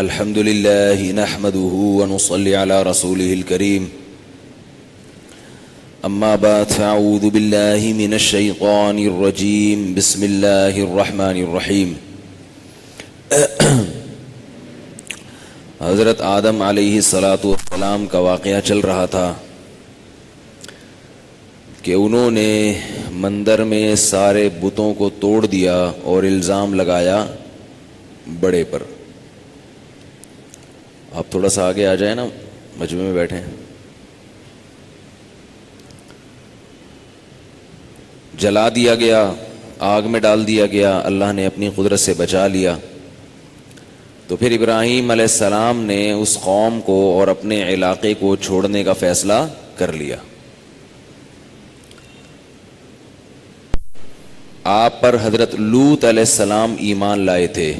الحمد لله نحمده ونصلي على رسوله الكريم أما بعد فأعوذ بالله من الشيطان الرجيم بسم الله الرحمن الرحيم. حضرت آدم علیہ السلام کا واقعہ چل رہا تھا کہ انہوں نے مندر میں سارے بتوں کو توڑ دیا اور الزام لگایا بڑے پر. آپ تھوڑا سا آگے آ جائیں نا، مجمع میں بیٹھے ہیں. جلا دیا گیا، آگ میں ڈال دیا گیا، اللہ نے اپنی قدرت سے بچا لیا. تو پھر ابراہیم علیہ السلام نے اس قوم کو اور اپنے علاقے کو چھوڑنے کا فیصلہ کر لیا. آپ پر حضرت لوط علیہ السلام ایمان لائے تھے.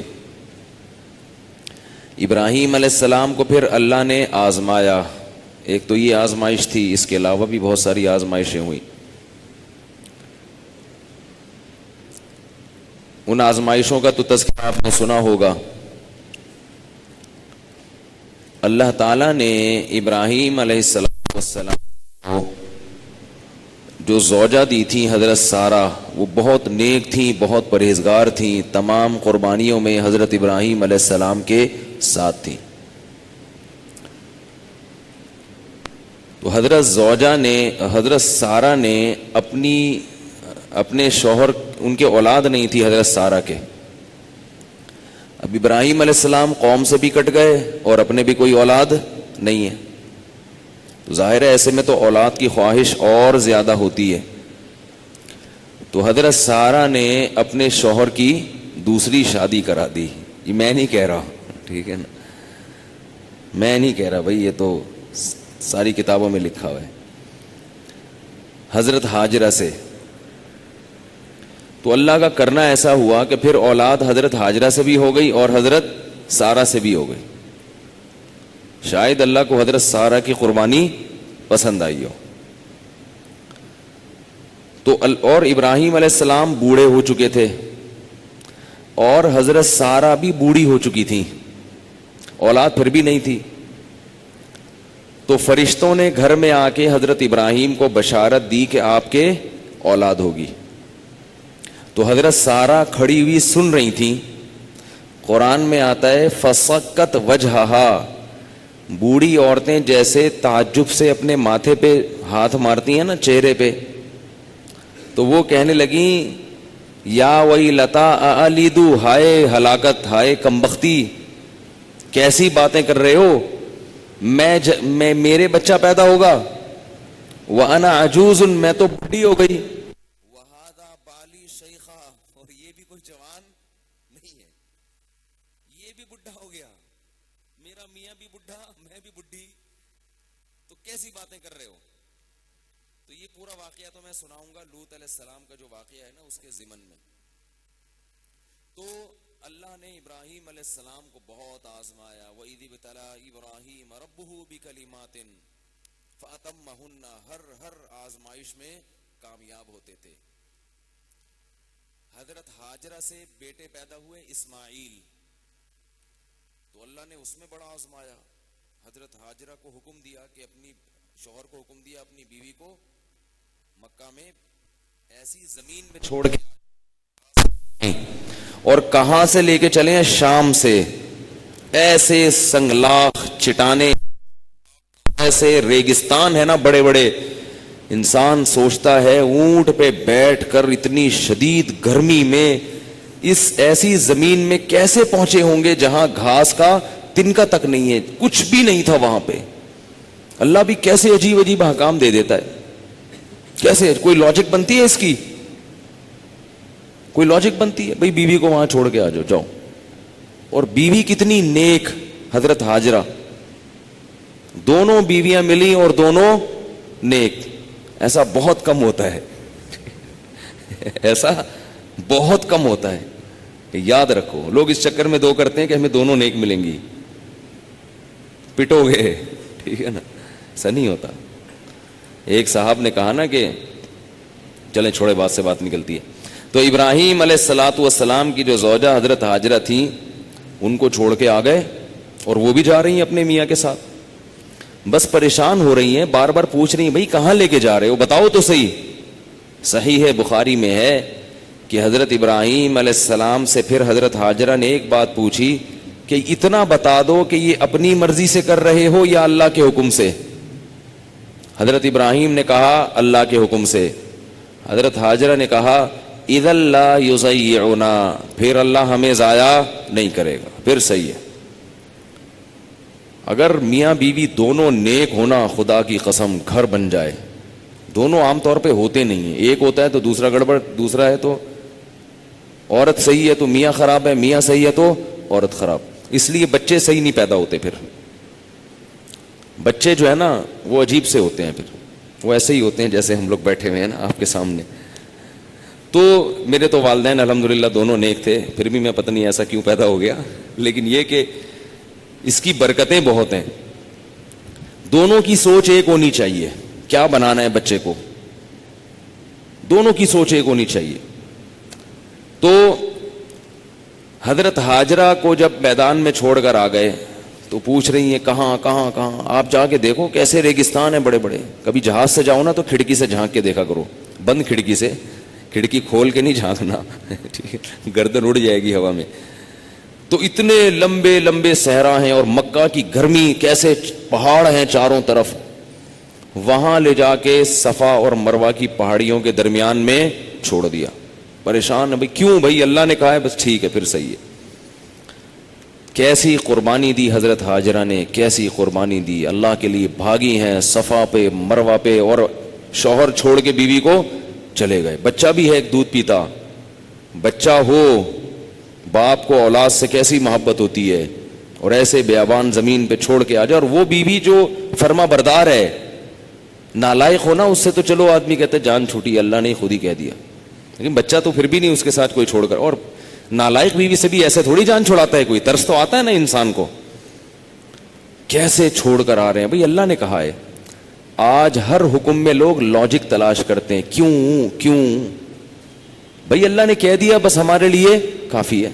ابراہیم علیہ السلام کو پھر اللہ نے آزمایا. ایک تو یہ آزمائش تھی، اس کے علاوہ بھی بہت ساری آزمائشیں ہوئیں. ان آزمائشوں کا تو تذکرہ آپ نے سنا ہوگا. اللہ تعالیٰ نے ابراہیم علیہ السلام کو جو زوجہ دی تھی حضرت سارہ، وہ بہت نیک تھیں، بہت پرہیزگار تھیں، تمام قربانیوں میں حضرت ابراہیم علیہ السلام کے ساتھ تھیں. تو حضرت زوجہ نے، حضرت سارہ نے اپنے شوہر، ان کے اولاد نہیں تھی حضرت سارہ کے. اب ابراہیم علیہ السلام قوم سے بھی کٹ گئے اور اپنے بھی کوئی اولاد نہیں ہے. تو ظاہر ہے ایسے میں تو اولاد کی خواہش اور زیادہ ہوتی ہے. تو حضرت سارہ نے اپنے شوہر کی دوسری شادی کرا دی. یہ میں نہیں کہہ رہا، ٹھیک ہے نا، میں نہیں کہہ رہا بھائی، یہ تو ساری کتابوں میں لکھا ہوا ہے. حضرت ہاجرہ سے. تو اللہ کا کرنا ایسا ہوا کہ پھر اولاد حضرت ہاجرہ سے بھی ہو گئی اور حضرت سارہ سے بھی ہو گئی. شاید اللہ کو حضرت سارہ کی قربانی پسند آئی ہو. تو اور ابراہیم علیہ السلام بوڑھے ہو چکے تھے اور حضرت سارہ بھی بوڑھی ہو چکی تھی، اولاد پھر بھی نہیں تھی. تو فرشتوں نے گھر میں آ کے حضرت ابراہیم کو بشارت دی کہ آپ کے اولاد ہوگی. تو حضرت سارہ کھڑی ہوئی سن رہی تھیں. قرآن میں آتا ہے فسکت وجہہا، بوڑھی عورتیں جیسے تعجب سے اپنے ماتھے پہ ہاتھ مارتی ہیں نا، چہرے پہ. تو وہ کہنے لگیں یا ویلتا الیدو، ہائے ہلاکت، ہائے کمبختی، کیسی باتیں کر رہے ہو، میں میرے بچہ پیدا ہوگا، وانا عجوز، میں تو بوڑھی ہو گئی، وہذا بالی شیخا، اور یہ بھی کوئی جوان نہیں ہے، یہ بھی بڈھا ہو گیا، میرا میاں بھی بڈھا، میں بھی بڈھی، تو کیسی باتیں کر رہے ہو. تو یہ پورا واقعہ تو میں سناؤں گا، لوط علیہ السلام کا جو واقعہ ہے نا اس کے ضمن میں. تو اللہ نے ابراہیم علیہ السلام کو بہت آزمایا. وَإِذِ ابْتَلَىٰ إِبْرَاهِيمَ رَبُّهُ بِكَلِمَاتٍ فَأَتَمَّهُنَّ، ہر آزمائش میں کامیاب ہوتے تھے. حضرت ہاجرہ سے بیٹے پیدا ہوئے اسماعیل. تو اللہ نے اس میں بڑا آزمایا. حضرت ہاجرہ کو حکم دیا کہ اپنی شوہر کو حکم دیا اپنی بیوی کو مکہ میں ایسی زمین میں چھوڑ کے، اور کہاں سے لے کے چلے ہیں؟ شام سے. ایسے سنگلاخ چٹانے، ایسے ریگستان ہے نا بڑے بڑے، انسان سوچتا ہے اونٹ پہ بیٹھ کر اتنی شدید گرمی میں اس ایسی زمین میں کیسے پہنچے ہوں گے جہاں گھاس کا تنکا تک نہیں ہے، کچھ بھی نہیں تھا وہاں پہ. اللہ بھی کیسے عجیب عجیب احکام دے دیتا ہے. کیسے، کوئی لاجک بنتی ہے اس کی؟ کوئی لاجک بنتی ہے؟ بھئی بیوی کو وہاں چھوڑ کے آ جاؤ. اور بیوی کتنی نیک، حضرت ہاجرہ. دونوں بیویاں ملی اور دونوں نیک. ایسا بہت کم ہوتا ہے، ایسا بہت کم ہوتا ہے. یاد رکھو، لوگ اس چکر میں دو کرتے ہیں کہ ہمیں دونوں نیک ملیں گی، پٹو گے، ٹھیک ہے نا، ایسا نہیں ہوتا. ایک صاحب نے کہا نا کہ چلیں چھوڑے، بات سے بات نکلتی ہے. تو ابراہیم علیہ السلام کی جو زوجہ حضرت ہاجرہ تھی ان کو چھوڑ کے آ گئے اور وہ بھی جا رہی ہیں اپنے میاں کے ساتھ, بس پریشان ہو رہی ہیں, بار بار پوچھ رہی ہیں بھائی کہاں لے کے جا رہے ہو, بتاؤ تو صحیح. صحیح ہے, بخاری میں ہے کہ حضرت ابراہیم علیہ السلام سے پھر حضرت ہاجرہ نے ایک بات پوچھی کہ اتنا بتا دو کہ یہ اپنی مرضی سے کر رہے ہو یا اللہ کے حکم سے. حضرت ابراہیم نے کہا اللہ کے حکم سے. حضرت ہاجرہ نے کہا اذا لا یضیعنا, پھر اللہ ہمیں ضائع نہیں کرے گا, پھر صحیح ہے. اگر میاں بیوی دونوں نیک ہونا, خدا کی قسم گھر بن جائے. دونوں عام طور پہ ہوتے نہیں ہیں, ایک ہوتا ہے تو دوسرا گڑبڑ, دوسرا ہے تو عورت صحیح ہے تو میاں خراب ہے, میاں صحیح ہے تو عورت خراب. اس لیے بچے صحیح نہیں پیدا ہوتے. پھر بچے جو ہے نا وہ عجیب سے ہوتے ہیں, پھر وہ ایسے ہی ہوتے ہیں جیسے ہم لوگ بیٹھے ہوئے ہیں نا آپ کے سامنے. تو میرے تو والدین الحمدللہ دونوں نیک تھے, پھر بھی میں پتہ نہیں ایسا کیوں پیدا ہو گیا, لیکن یہ کہ اس کی برکتیں بہت ہیں. دونوں کی سوچ ایک ہونی چاہیے, کیا بنانا ہے بچے کو, دونوں کی سوچ ایک ہونی چاہیے. تو حضرت ہاجرہ کو جب میدان میں چھوڑ کر آ گئے تو پوچھ رہی ہیں کہاں کہاں کہاں. آپ جا کے دیکھو کیسے ریگستان ہیں بڑے بڑے. کبھی جہاز سے جاؤ نا تو کھڑکی سے جھانک کے دیکھا کرو, بند کھڑکی سے, کھڑکی کھول کے نہیں جھانکنا, ٹھیک ہے, گردن اڑ جائے گی ہوا میں. تو اتنے لمبے لمبے صحرا ہیں, اور مکہ کی گرمی, کیسے پہاڑ ہیں چاروں طرف. وہاں لے جا کے صفا اور مروہ کی پہاڑیوں کے درمیان میں چھوڑ دیا. پریشان ہے بھائی, کیوں بھائی, اللہ نے کہا ہے بس ٹھیک ہے پھر صحیح ہے. کیسی قربانی دی حضرت ہاجرہ نے, کیسی قربانی دی, اللہ کے لیے بھاگی ہیں صفا پہ مروہ پہ, اور شوہر چھوڑ کے بیوی کو چلے گئے. بچہ بھی ہے ایک دودھ پیتا, بچہ ہو, باپ کو اولاد سے کیسی محبت ہوتی ہے, اور ایسے بیابان زمین پہ چھوڑ کے آ جائے. اور وہ بیوی جو فرما بردار ہے, نالائق ہونا اس سے تو چلو آدمی کہتے جان چھوٹی, اللہ نے خود ہی کہہ دیا, لیکن بچہ تو پھر بھی نہیں اس کے ساتھ کوئی چھوڑ کر. اور نالائق بیوی سے بھی ایسے تھوڑی جان چھوڑاتا ہے کوئی, ترس تو آتا ہے نا انسان کو. کیسے چھوڑ کر آ رہے ہیں بھائی, اللہ نے کہا ہے. آج ہر حکم میں لوگ لاجک تلاش کرتے ہیں, کیوں کیوں. بھائی اللہ نے کہہ دیا بس ہمارے لیے کافی ہے.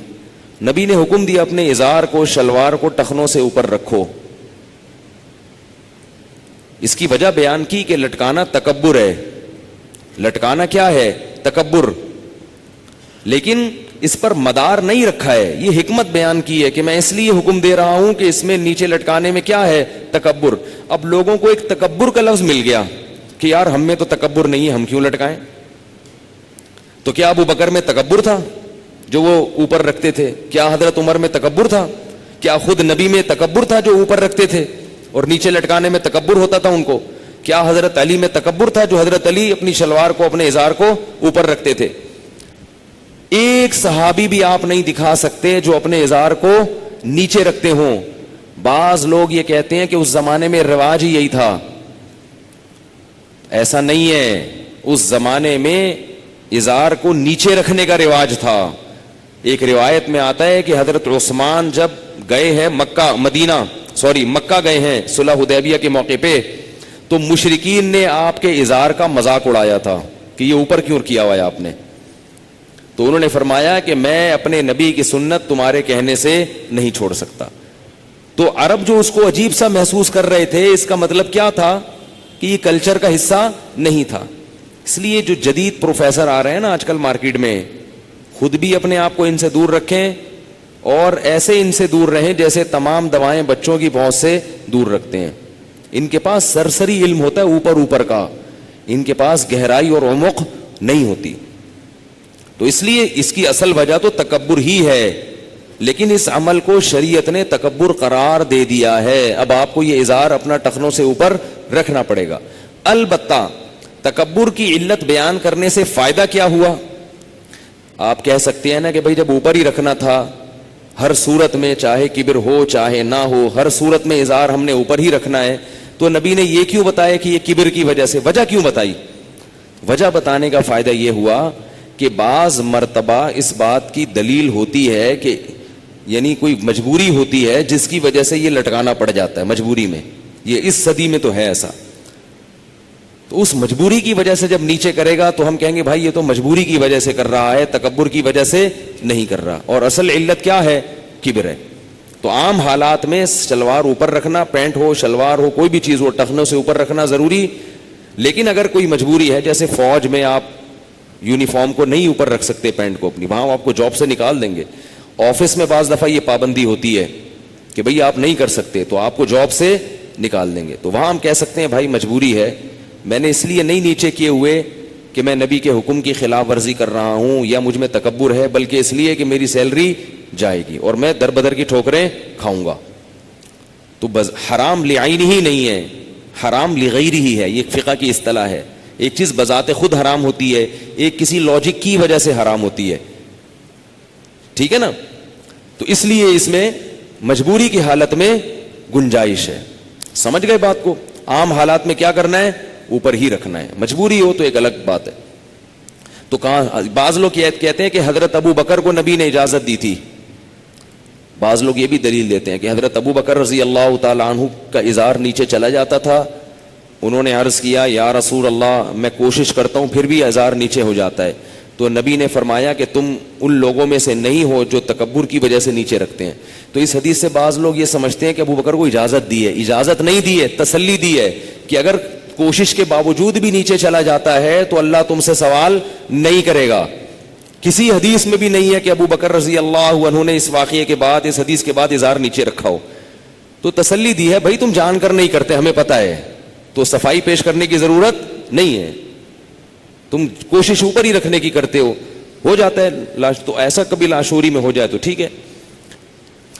نبی نے حکم دیا اپنے ازار کو, شلوار کو ٹخنوں سے اوپر رکھو. اس کی وجہ بیان کی کہ لٹکانا تکبر ہے. لٹکانا کیا ہے؟ تکبر. لیکن اس پر مدار نہیں رکھا ہے, یہ حکمت بیان کی ہے کہ میں اس لیے حکم دے رہا ہوں کہ اس میں نیچے لٹکانے میں کیا ہے؟ تکبر. اب لوگوں کو ایک تکبر کا لفظ مل گیا کہ یار ہم میں تو تکبر نہیں ہے, ہم کیوں لٹکائیں. تو کیا ابو بکر میں تکبر تھا جو وہ اوپر رکھتے تھے؟ کیا حضرت عمر میں تکبر تھا؟ کیا خود نبی میں تکبر تھا جو اوپر رکھتے تھے اور نیچے لٹکانے میں تکبر ہوتا تھا ان کو؟ کیا حضرت علی میں تکبر تھا جو حضرت علی اپنی شلوار کو, اپنے ازار کو اوپر رکھتے تھے؟ ایک صحابی بھی آپ نہیں دکھا سکتے جو اپنے ازار کو نیچے رکھتے ہوں. بعض لوگ یہ کہتے ہیں کہ اس زمانے میں رواج ہی یہی تھا. ایسا نہیں ہے, اس زمانے میں ازار کو نیچے رکھنے کا رواج تھا. ایک روایت میں آتا ہے کہ حضرت عثمان جب گئے ہیں مکہ گئے ہیں صلح حدیبیہ کے موقع پہ, تو مشرکین نے آپ کے ازار کا مذاق اڑایا تھا کہ یہ اوپر کیوں کیا ہوا ہے آپ نے. تو انہوں نے فرمایا کہ میں اپنے نبی کی سنت تمہارے کہنے سے نہیں چھوڑ سکتا. تو عرب جو اس کو عجیب سا محسوس کر رہے تھے, اس کا مطلب کیا تھا کہ یہ کلچر کا حصہ نہیں تھا. اس لیے جو جدید پروفیسر آ رہے ہیں نا آج کل مارکیٹ میں, خود بھی اپنے آپ کو ان سے دور رکھیں اور ایسے ان سے دور رہیں جیسے تمام دوائیں بچوں کی پہنچ سے دور رکھتے ہیں. ان کے پاس سرسری علم ہوتا ہے اوپر کا, ان کے پاس گہرائی اور عمق نہیں ہوتی. تو اس لیے اس کی اصل وجہ تو تکبر ہی ہے, لیکن اس عمل کو شریعت نے تکبر قرار دے دیا ہے. اب آپ کو یہ ازار اپنا ٹخنوں سے اوپر رکھنا پڑے گا. البتہ تکبر کی علت بیان کرنے سے فائدہ کیا ہوا؟ آپ کہہ سکتے ہیں نا کہ بھائی جب اوپر ہی رکھنا تھا, ہر صورت میں چاہے کبر ہو چاہے نہ ہو, ہر صورت میں ازار ہم نے اوپر ہی رکھنا ہے, تو نبی نے یہ کیوں بتایا کہ یہ کبر کی وجہ سے؟ وجہ کیوں بتائی؟ وجہ بتانے کا فائدہ یہ ہوا کہ بعض مرتبہ اس بات کی دلیل ہوتی ہے کہ یعنی کوئی مجبوری ہوتی ہے جس کی وجہ سے یہ لٹکانا پڑ جاتا ہے مجبوری میں. یہ اس صدی میں تو ہے ایسا. تو اس مجبوری کی وجہ سے جب نیچے کرے گا تو ہم کہیں گے بھائی یہ تو مجبوری کی وجہ سے کر رہا ہے, تکبر کی وجہ سے نہیں کر رہا. اور اصل علت کیا ہے؟ کبر ہے. تو عام حالات میں شلوار اوپر رکھنا، پینٹ ہو شلوار ہو کوئی بھی چیز ہو ٹخنوں سے اوپر رکھنا ضروری. لیکن اگر کوئی مجبوری ہے، جیسے فوج میں آپ یونیفارم کو نہیں اوپر رکھ سکتے پینٹ کو اپنی، وہاں آپ کو جاب سے نکال دیں گے. آفس میں بعض دفعہ یہ پابندی ہوتی ہے کہ بھئی آپ نہیں کر سکتے تو آپ کو جاب سے نکال دیں گے. تو وہاں ہم کہہ سکتے ہیں بھائی مجبوری ہے، میں نے اس لیے نہیں نیچے کیے ہوئے کہ میں نبی کے حکم کی خلاف ورزی کر رہا ہوں یا مجھ میں تکبر ہے، بلکہ اس لیے کہ میری سیلری جائے گی اور میں در بدر کی ٹھوکریں کھاؤں گا. تو حرام لعین ہی نہیں ہے، حرام لغیر ہی ہے. یہ فقہ کی اصطلاح ہے. ایک چیز بذات خود حرام ہوتی ہے، ایک کسی لاجک کی وجہ سے حرام ہوتی ہے. ٹھیک ہے نا؟ تو اس لیے اس میں مجبوری کی حالت میں گنجائش ہے. سمجھ گئے بات کو؟ عام حالات میں کیا کرنا ہے؟ اوپر ہی رکھنا ہے. مجبوری ہو تو ایک الگ بات ہے. تو کہاں بعض لوگ کہتے ہیں کہ حضرت ابو بکر کو نبی نے اجازت دی تھی. بعض لوگ یہ بھی دلیل دیتے ہیں کہ حضرت ابو بکر رضی اللہ تعالی عنہ کا ازار نیچے چلا جاتا تھا. انہوں نے عرض کیا یا رسول اللہ میں کوشش کرتا ہوں پھر بھی ازار نیچے ہو جاتا ہے. تو نبی نے فرمایا کہ تم ان لوگوں میں سے نہیں ہو جو تکبر کی وجہ سے نیچے رکھتے ہیں. تو اس حدیث سے بعض لوگ یہ سمجھتے ہیں کہ ابو بکر کو اجازت دی ہے. اجازت نہیں دی ہے، تسلی دی ہے کہ اگر کوشش کے باوجود بھی نیچے چلا جاتا ہے تو اللہ تم سے سوال نہیں کرے گا. کسی حدیث میں بھی نہیں ہے کہ ابو بکر رضی اللہ عنہ نے اس واقعے کے بعد، اس حدیث کے بعد ازار نیچے رکھا ہو. تو تسلی دی ہے بھائی تم جان کر نہیں کرتے، ہمیں پتہ ہے، تو صفائی پیش کرنے کی ضرورت نہیں ہے، تم کوشش اوپر ہی رکھنے کی کرتے ہو جاتا ہے. تو ایسا کبھی لاشعوری میں ہو جائے تو ٹھیک ہے.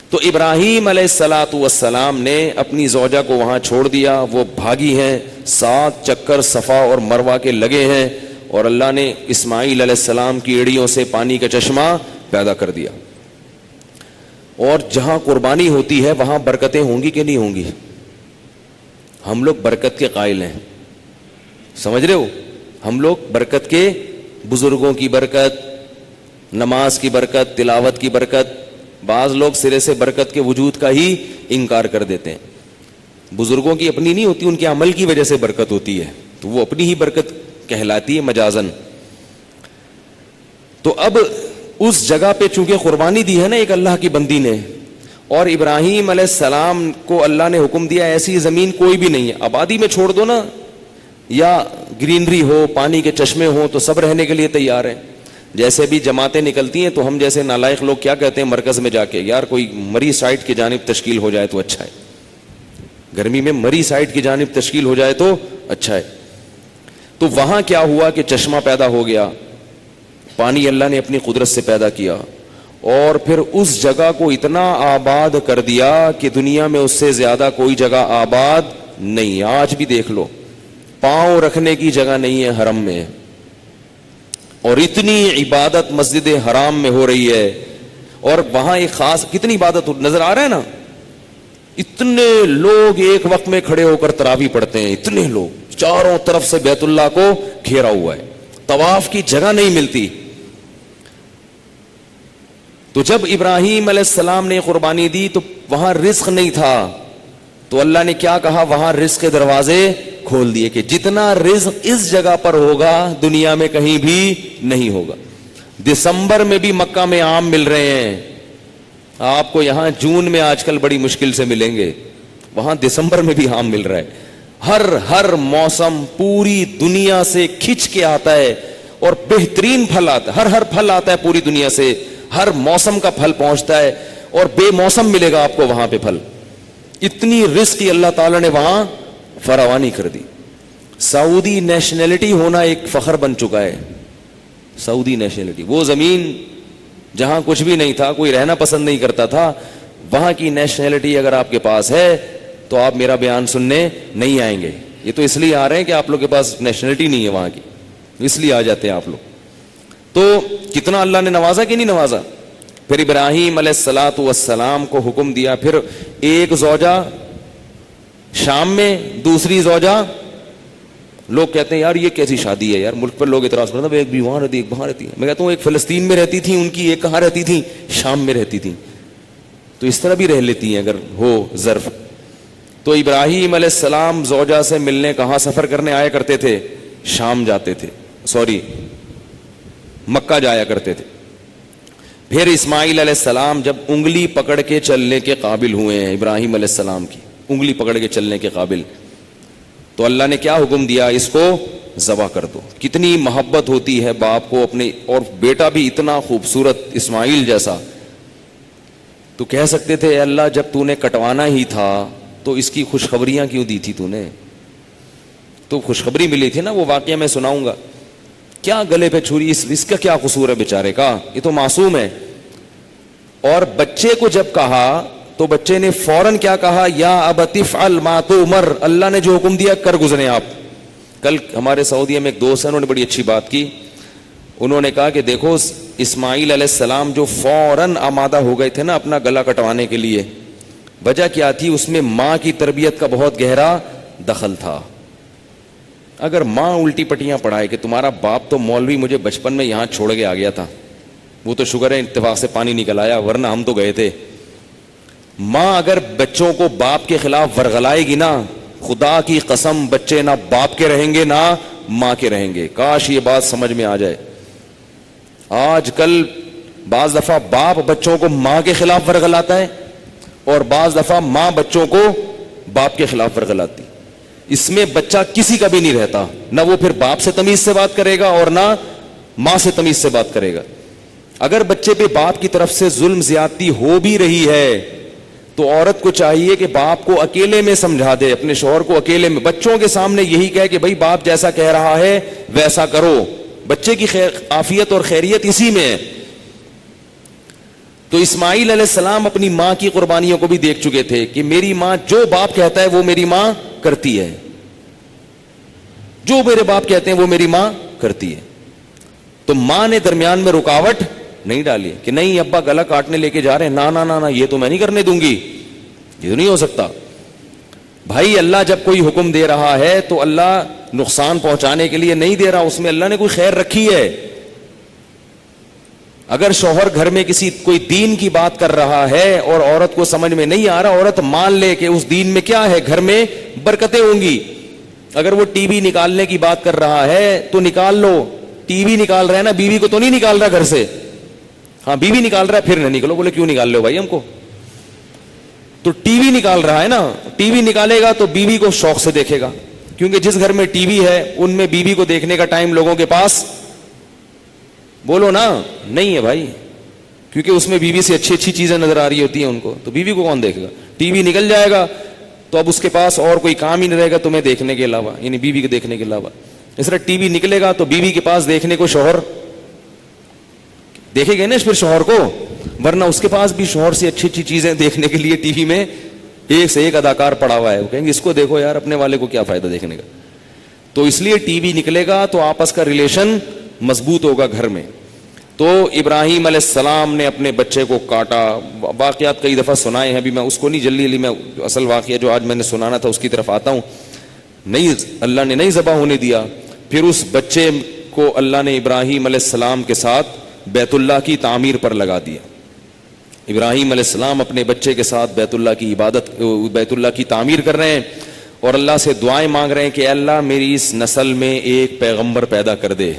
تو ابراہیم علیہ الصلاۃ والسلام نے اپنی زوجہ کو وہاں چھوڑ دیا. وہ بھاگی ہیں، 7 چکر صفا اور مروہ کے لگے ہیں اور اللہ نے اسماعیل علیہ السلام کی ایڑیوں سے پانی کا چشمہ پیدا کر دیا. اور جہاں قربانی ہوتی ہے وہاں برکتیں ہوں گی کہ نہیں ہوں گی؟ ہم لوگ برکت کے قائل ہیں، سمجھ رہے ہو؟ ہم لوگ برکت کے، بزرگوں کی برکت، نماز کی برکت، تلاوت کی برکت. بعض لوگ سرے سے برکت کے وجود کا ہی انکار کر دیتے ہیں. بزرگوں کی اپنی نہیں ہوتی، ان کے عمل کی وجہ سے برکت ہوتی ہے، تو وہ اپنی ہی برکت کہلاتی ہے مجازن. تو اب اس جگہ پہ چونکہ قربانی دی ہے نا ایک اللہ کی بندی نے، اور ابراہیم علیہ السلام کو اللہ نے حکم دیا ایسی زمین کوئی بھی نہیں ہے، آبادی میں چھوڑ دو نا، یا گرینری ہو، پانی کے چشمے ہوں، تو سب رہنے کے لیے تیار ہیں. جیسے بھی جماعتیں نکلتی ہیں تو ہم جیسے نالائق لوگ کیا کہتے ہیں مرکز میں جا کے، یار کوئی مری سائٹ کی جانب تشکیل ہو جائے تو اچھا ہے، گرمی میں مری سائٹ کی جانب تشکیل ہو جائے تو اچھا ہے. تو وہاں کیا ہوا کہ چشمہ پیدا ہو گیا، پانی اللہ نے اپنی قدرت سے پیدا کیا، اور پھر اس جگہ کو اتنا آباد کر دیا کہ دنیا میں اس سے زیادہ کوئی جگہ آباد نہیں. آج بھی دیکھ لو، پاؤں رکھنے کی جگہ نہیں ہے حرم میں، اور اتنی عبادت مسجد حرام میں ہو رہی ہے. اور وہاں ایک خاص کتنی عبادت نظر آ رہا ہے نا، اتنے لوگ ایک وقت میں کھڑے ہو کر تراویح پڑھتے ہیں، اتنے لوگ چاروں طرف سے بیت اللہ کو گھیرا ہوا ہے، طواف کی جگہ نہیں ملتی. تو جب ابراہیم علیہ السلام نے قربانی دی تو وہاں رزق نہیں تھا، تو اللہ نے کیا کہا، وہاں رزق کے دروازے کھول دیے کہ جتنا رزق اس جگہ پر ہوگا دنیا میں کہیں بھی نہیں ہوگا. دسمبر میں بھی مکہ میں آم مل رہے ہیں، آپ کو یہاں جون میں آج کل بڑی مشکل سے ملیں گے، وہاں دسمبر میں بھی آم مل رہا ہے. ہر موسم پوری دنیا سے کھچ کے آتا ہے اور بہترین پھل آتا ہے، ہر پھل آتا ہے پوری دنیا سے، ہر موسم کا پھل پہنچتا ہے، اور بے موسم ملے گا آپ کو وہاں پہ پھل. اتنی رزق اللہ تعالیٰ نے وہاں فراوانی کر دی. سعودی نیشنلٹی ہونا ایک فخر بن چکا ہے. سعودی نیشنلٹی، وہ زمین جہاں کچھ بھی نہیں تھا، کوئی رہنا پسند نہیں کرتا تھا، وہاں کی نیشنلٹی اگر آپ کے پاس ہے تو آپ میرا بیان سننے نہیں آئیں گے. یہ تو اس لیے آ رہے ہیں کہ آپ لوگ کے پاس نیشنلٹی نہیں ہے وہاں کی، اس لیے آ جاتے ہیں آپ لوگ. تو کتنا اللہ نے نوازا کہ نہیں نوازا. پھر ابراہیم علیہ الصلاۃ والسلام کو حکم دیا، پھر ایک زوجہ شام میں، دوسری زوجہ، لوگ کہتے ہیں یار یہ کیسی شادی ہے یار، ملک پر لوگ اعتراض کرتے ہیں ایک بھی وہاں رہتی ایک وہاں رہتی ہے. میں کہتا ہوں ایک فلسطین میں رہتی تھی ان کی، ایک کہاں رہتی تھی، شام میں رہتی تھی. تو اس طرح بھی رہ لیتی ہیں اگر ہو ظرف. تو ابراہیم علیہ السلام زوجہ سے ملنے کہاں سفر کرنے آیا کرتے تھے، شام جاتے تھے، مکہ جایا کرتے تھے. پھر اسماعیل علیہ السلام جب انگلی پکڑ کے چلنے کے قابل ہوئے ہیں، ابراہیم علیہ السلام کی انگلی پکڑ کے چلنے کے قابل، تو اللہ نے کیا حکم دیا؟ اس کو ذبح کر دو۔ کتنی محبت ہوتی ہے باپ کو اپنے، اور بیٹا بھی اتنا خوبصورت اسماعیل جیسا، تو کہہ سکتے تھے اے اللہ جب تو نے کٹوانا ہی تھا تو اس کی خوشخبریاں کیوں دی تھی تو نے؟ تو خوشخبری ملی تھی نا، وہ واقعہ میں سناؤں گا۔ کیا گلے پہ چھری، اس کا کیا قصور ہے بیچارے کا؟ یہ تو معصوم ہے۔ اور بچے کو جب کہا تو بچے نے فوراً کیا کہا؟ یا ابت افعل ما تؤمر، اللہ نے جو حکم دیا کر گزرے آپ۔ کل ہمارے سعودیہ میں ایک دوست ہیں، انہوں نے بڑی اچھی بات کی، انہوں نے کہا کہ دیکھو اسماعیل علیہ السلام جو فوراً آمادہ ہو گئے تھے نا اپنا گلا کٹوانے کے لیے، وجہ کیا تھی؟ اس میں ماں کی تربیت کا بہت گہرا دخل تھا۔ اگر ماں الٹی پٹیاں پڑھائے کہ تمہارا باپ تو مولوی مجھے بچپن میں یہاں چھوڑ کے آ گیا تھا، وہ تو شکر ہے اتفاق سے پانی نکل آیا ورنہ ہم تو گئے تھے۔ ماں اگر بچوں کو باپ کے خلاف ورغلائے گی نا، خدا کی قسم بچے نہ باپ کے رہیں گے نہ ماں کے رہیں گے۔ کاش یہ بات سمجھ میں آ جائے۔ آج کل بعض دفعہ باپ بچوں کو ماں کے خلاف ورغلاتا ہے اور بعض دفعہ ماں بچوں کو باپ کے خلاف ورغلاتی۔ اس میں بچہ کسی کا بھی نہیں رہتا، نہ وہ پھر باپ سے تمیز سے بات کرے گا اور نہ ماں سے تمیز سے بات کرے گا۔ اگر بچے پہ باپ کی طرف سے ظلم زیادتی ہو بھی رہی ہے تو عورت کو چاہیے کہ باپ کو اکیلے میں سمجھا دے، اپنے شوہر کو اکیلے میں، بچوں کے سامنے یہی کہے کہ بھائی باپ جیسا کہہ رہا ہے ویسا کرو۔ بچے کی عافیت اور خیریت اسی میں ہے۔ تو اسماعیل علیہ السلام اپنی ماں کی قربانیوں کو بھی دیکھ چکے تھے کہ میری ماں جو باپ کہتا ہے وہ میری ماں کرتی ہے، جو میرے باپ کہتے ہیں وہ میری ماں کرتی ہے۔ تو ماں نے درمیان میں رکاوٹ نہیں ڈالی کہ نہیں ابا گلا کاٹنے لے کے جا رہے ہیں، نا نا نا یہ تو میں نہیں کرنے دوں گی، یہ تو نہیں ہو سکتا۔ بھائی اللہ جب کوئی حکم دے رہا ہے تو اللہ نقصان پہنچانے کے لیے نہیں دے رہا، اس میں اللہ نے کوئی خیر رکھی ہے۔ اگر شوہر گھر میں کوئی دین کی بات کر رہا ہے اور عورت کو سمجھ میں نہیں آ رہا، عورت مان لے کہ اس دین میں کیا ہے، گھر میں برکتیں ہوں گی۔ اگر وہ ٹی وی نکالنے کی بات کر رہا ہے تو نکال لو، ٹی وی نکال رہا ہے نا، بیوی کو تو نہیں نکال رہا گھر سے، ہاں بیوی نکال رہا ہے پھر نہ نکلو، بولے کیوں نکال لو بھائی ہم کو، تو ٹی وی نکال رہا ہے نا، ٹی وی نکالے گا تو بیوی کو شوق سے دیکھے گا، کیونکہ جس گھر میں ٹی وی ہے ان میں بیوی کو دیکھنے کا ٹائم لوگوں کے پاس بولو نا نہیں ہے بھائی، کیونکہ اس میں بیوی سے اچھی اچھی چیزیں نظر آ رہی ہوتی ہیں ان کو، تو بیوی کو کون دیکھے گا؟ ٹی وی نکل جائے گا تو اب اس کے پاس اور کوئی کام ہی نہیں رہے گا تمہیں دیکھنے کے علاوہ، یعنی بیوی کو دیکھنے کے علاوہ۔ اس طرح ٹی وی نکلے گا تو بیوی کے پاس دیکھنے کو شوہر دیکھے گئے نا پھر شوہر کو، ورنہ اس کے پاس بھی شوہر سے اچھی اچھی چیزیں دیکھنے کے لیے ٹی وی میں ایک سے ایک اداکار پڑا ہوا ہے، وہ کہیں گے اس کو دیکھو یار، اپنے والے کو کیا فائدہ دیکھنے کا۔ تو اس لیے ٹی وی نکلے گا تو آپس کا ریلیشن مضبوط ہوگا گھر میں۔ تو ابراہیم علیہ السلام نے اپنے بچے کو کاٹا، واقعات کئی دفعہ سنائے ہیں، ابھی میں اس کو نہیں جلدی میں اصل واقعہ جو آج میں نے سنانا تھا اس کی طرف آتا ہوں۔ نہیں، اللہ نے نہیں ذبح ہونے دیا، پھر اس بچے کو اللہ نے ابراہیم علیہ السلام کے ساتھ بیت اللہ کی تعمیر پر لگا دیا۔ ابراہیم علیہ السلام اپنے بچے کے ساتھ بیت اللہ کی بیت اللہ کی تعمیر کر رہے ہیں اور اللہ سے دعائیں مانگ رہے ہیں کہ اللہ میری اس نسل میں ایک پیغمبر پیدا کر دے۔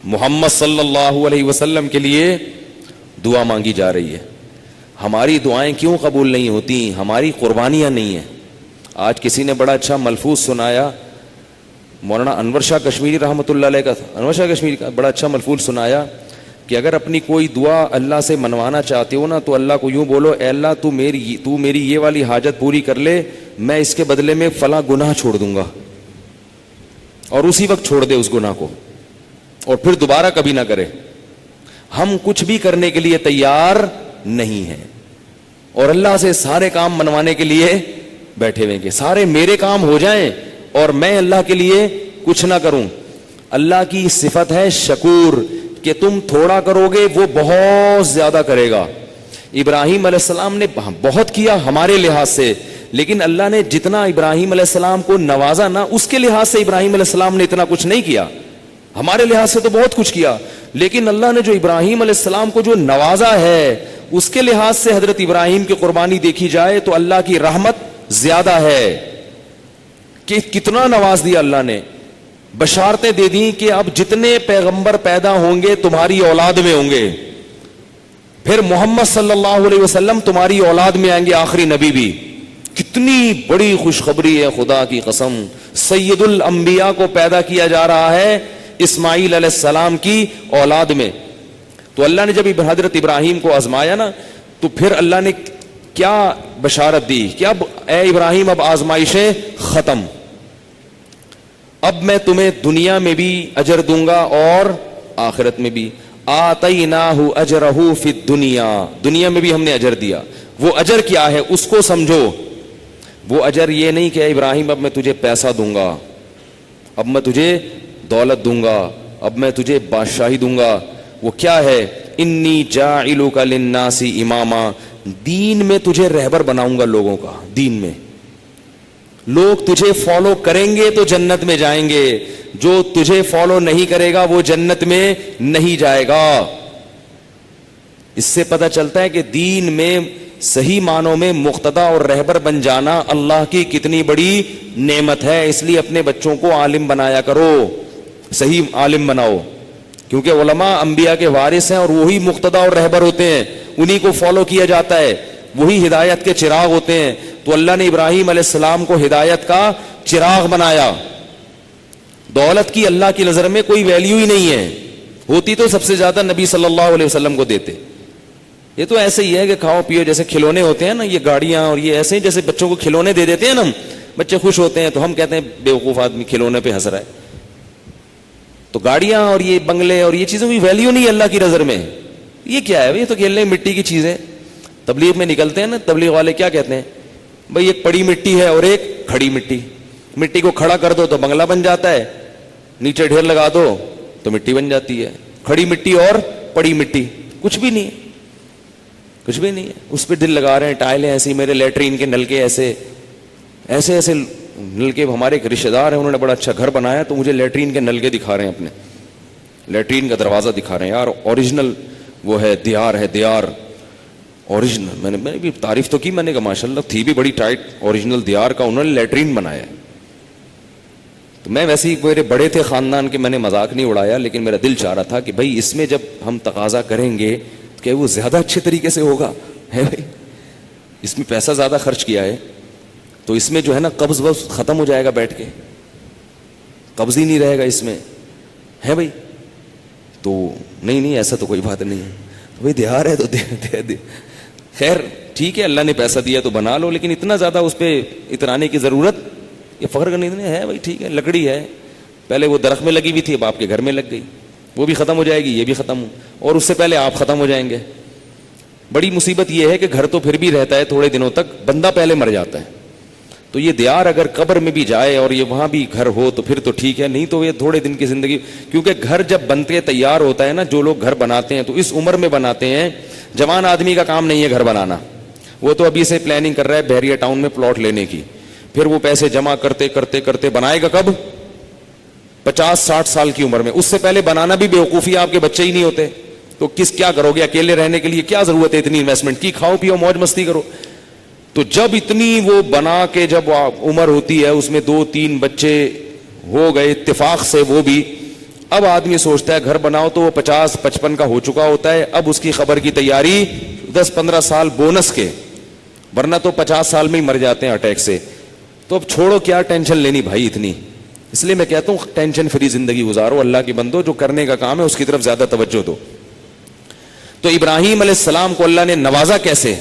محمد صلی اللہ علیہ وسلم کے لیے دعا مانگی جا رہی ہے۔ ہماری دعائیں کیوں قبول نہیں ہوتی؟ ہماری قربانیاں نہیں ہیں۔ آج کسی نے بڑا اچھا ملفوظ سنایا، مولانا انور شاہ کشمیری رحمۃ اللہ علیہ کا، انور شاہ کشمیری کا بڑا اچھا ملفوظ سنایا کہ اگر اپنی کوئی دعا اللہ سے منوانا چاہتے ہو نا تو اللہ کو یوں بولو، اے اللہ تو میری یہ والی حاجت پوری کر لے، میں اس کے بدلے میں فلاں گناہ چھوڑ دوں گا، اور اسی وقت چھوڑ دے اس گناہ کو اور پھر دوبارہ کبھی نہ کرے۔ ہم کچھ بھی کرنے کے لیے تیار نہیں ہیں اور اللہ سے سارے کام منوانے کے لیے بیٹھے ہوئے کہ سارے میرے کام ہو جائیں اور میں اللہ کے لیے کچھ نہ کروں۔ اللہ کی صفت ہے شکور، کہ تم تھوڑا کرو گے وہ بہت زیادہ کرے گا۔ ابراہیم علیہ السلام نے بہت کیا ہمارے لحاظ سے، لیکن اللہ نے جتنا ابراہیم علیہ السلام کو نوازا نا، اس کے لحاظ سے ابراہیم علیہ السلام نے اتنا کچھ نہیں کیا۔ ہمارے لحاظ سے تو بہت کچھ کیا، لیکن اللہ نے جو ابراہیم علیہ السلام کو جو نوازا ہے اس کے لحاظ سے حضرت ابراہیم کی قربانی دیکھی جائے تو اللہ کی رحمت زیادہ ہے کہ کتنا نواز دیا اللہ نے۔ بشارتیں دے دیں کہ اب جتنے پیغمبر پیدا ہوں گے تمہاری اولاد میں ہوں گے، پھر محمد صلی اللہ علیہ وسلم تمہاری اولاد میں آئیں گے، آخری نبی بھی۔ کتنی بڑی خوشخبری ہے، خدا کی قسم، سید الانبیاء کو پیدا کیا جا رہا ہے اسماعیل علیہ السلام کی اولاد میں۔ تو اللہ نے جب حضرت ابراہیم کو آزمایا نا، تو پھر اللہ نے کیا بشارت دی کہ اب اے ابراہیم اب آزمائشیں ختم، اب میں تمہیں دنیا میں بھی اجر دوں گا اور آخرت میں بھی۔ آتیناہ اجرہ فی الدنیا، دنیا میں بھی ہم نے اجر دیا۔ وہ اجر کیا ہے اس کو سمجھو۔ وہ اجر یہ نہیں کہ ابراہیم اب میں تجھے پیسہ دوں گا، اب میں تجھے دولت دوں گا، اب میں تجھے بادشاہی دوں گا۔ وہ کیا ہے؟ انی جاعلک للناس اماما، دین میں تجھے رہبر بناؤں گا لوگوں کا۔ دین میں لوگ تجھے فالو کریں گے تو جنت میں جائیں گے، جو تجھے فالو نہیں کرے گا وہ جنت میں نہیں جائے گا۔ اس سے پتہ چلتا ہے کہ دین میں صحیح معنوں میں مقتدا اور رہبر بن جانا اللہ کی کتنی بڑی نعمت ہے۔ اس لیے اپنے بچوں کو عالم بنایا کرو، صحیح عالم بناؤ، کیونکہ علماء انبیاء کے وارث ہیں اور وہی مقتدا اور رہبر ہوتے ہیں، انہی کو فالو کیا جاتا ہے، وہی ہدایت کے چراغ ہوتے ہیں۔ تو اللہ نے ابراہیم علیہ السلام کو ہدایت کا چراغ بنایا۔ دولت کی اللہ کی نظر میں کوئی ویلیو ہی نہیں ہے، ہوتی تو سب سے زیادہ نبی صلی اللہ علیہ وسلم کو دیتے۔ یہ تو ایسے ہی ہے کہ کھاؤ پیو، جیسے کھلونے ہوتے ہیں نا، یہ گاڑیاں اور یہ ایسے ہی جیسے بچوں کو کھلونے دے دیتے ہیں نا، بچے خوش ہوتے ہیں، تو ہم کہتے ہیں بیوقوف آدمی کھلونے پہ ہنس رہا ہے۔ تو گاڑیاں اور یہ بنگلے اور یہ چیزوں کی ویلیو نہیں ہے اللہ کی نظر میں۔ یہ کیا ہے؟ یہ تو کھیلنے مٹی کی چیزیں۔ تبلیغ میں نکلتے ہیں نا، تبلیغ والے کیا کہتے ہیں؟ بھئی ایک پڑی مٹی ہے اور ایک کھڑی مٹی، مٹی کو کھڑا کر دو تو بنگلہ بن جاتا ہے، نیچے ڈھیر لگا دو تو مٹی بن جاتی ہے۔ کھڑی مٹی اور پڑی مٹی کچھ بھی نہیں ہے، کچھ بھی نہیں ہے۔ اس پہ دل لگا رہے ہیں، ٹائلیں ایسی، میرے لیٹرین کے نلکے ایسے ایسے ایسے نلکے۔ ہمارے ایک رشتہ دار ہیں، انہوں نے بڑا اچھا گھر بنایا، تو مجھے لیٹرین کے نلکے دکھا رہے ہیں، اپنے لیٹرین کا دروازہ دکھا رہے ہیں۔ یار اوریجنل وہ ہے، دیار ہے، دیار اوریجنل۔ میں نے بھی تعریف تو کی، میں نے کہا ماشاءاللہ، تھی بھی بڑی ٹائٹ، اوریجنل دیار کا انہوں نے لیٹرین بنایا ہے۔ تو میں ویسے ہی میرے بڑے تھے خاندان کے، میں نے مذاق نہیں اڑایا، لیکن میرا دل چاہ رہا تھا کہ بھائی اس میں جب ہم تقاضا کریں گے کہ وہ زیادہ اچھے طریقے سے ہوگا، ہے بھائی، اس میں پیسہ زیادہ خرچ کیا ہے، تو اس میں جو ہے نا قبض وبض ختم ہو جائے گا، بیٹھ کے قبض ہی نہیں رہے گا اس میں، ہے بھائی۔ تو نہیں ایسا تو کوئی بات نہیں ہے، بھائی دیار ہے تو دے۔ خیر ٹھیک ہے، اللہ نے پیسہ دیا تو بنا لو، لیکن اتنا زیادہ اس پہ اترانے کی ضرورت، یہ فخر کرنے نہیں ہے بھائی، ٹھیک ہے، لکڑی ہے، پہلے وہ درخت میں لگی ہوئی تھی، اب آپ کے گھر میں لگ گئی، وہ بھی ختم ہو جائے گی، یہ بھی ختم ہو، اور اس سے پہلے آپ ختم ہو جائیں گے۔ بڑی مصیبت یہ ہے کہ گھر تو پھر بھی رہتا ہے تھوڑے دنوں تک، بندہ پہلے مر جاتا ہے۔ تو یہ دیار اگر قبر میں بھی جائے اور یہ وہاں بھی گھر ہو تو پھر تو ٹھیک ہے، نہیں تو یہ تھوڑے دن کی زندگی، کیونکہ گھر جب بنتے تیار ہوتا ہے نا، جو لوگ گھر بناتے ہیں تو اس عمر میں بناتے ہیں۔ جوان آدمی کا کام نہیں ہے گھر بنانا، وہ تو ابھی سے پلاننگ کر رہا ہے بحریہ ٹاؤن میں پلاٹ لینے کی، پھر وہ پیسے جمع کرتے کرتے کرتے بنائے گا کب؟ 50-60 سال کی عمر میں۔ اس سے پہلے بنانا بھی بیوقوفی، آپ کے بچے ہی نہیں ہوتے تو کیا کرو گے؟ اکیلے رہنے کے لیے کیا ضرورت ہے اتنی انویسٹمنٹ کی؟ کھاؤ پیو موج مستی کرو۔ تو جب اتنی وہ بنا کے جب عمر ہوتی ہے، اس میں 2-3 بچے ہو گئے اتفاق سے، وہ بھی، اب آدمی سوچتا ہے گھر بناؤ تو وہ 50-55 کا ہو چکا ہوتا ہے، اب اس کی خبر کی تیاری 10-15 سال بونس کے، ورنہ تو 50 سال میں ہی مر جاتے ہیں اٹیک سے۔ تو اب چھوڑو، کیا ٹینشن لینی بھائی اتنی۔ اس لیے میں کہتا ہوں ٹینشن فری زندگی گزارو، اللہ کی بندو، جو کرنے کا کام ہے اس کی طرف زیادہ توجہ دو۔ تو ابراہیم علیہ السلام کو اللہ نے نوازا کیسے؟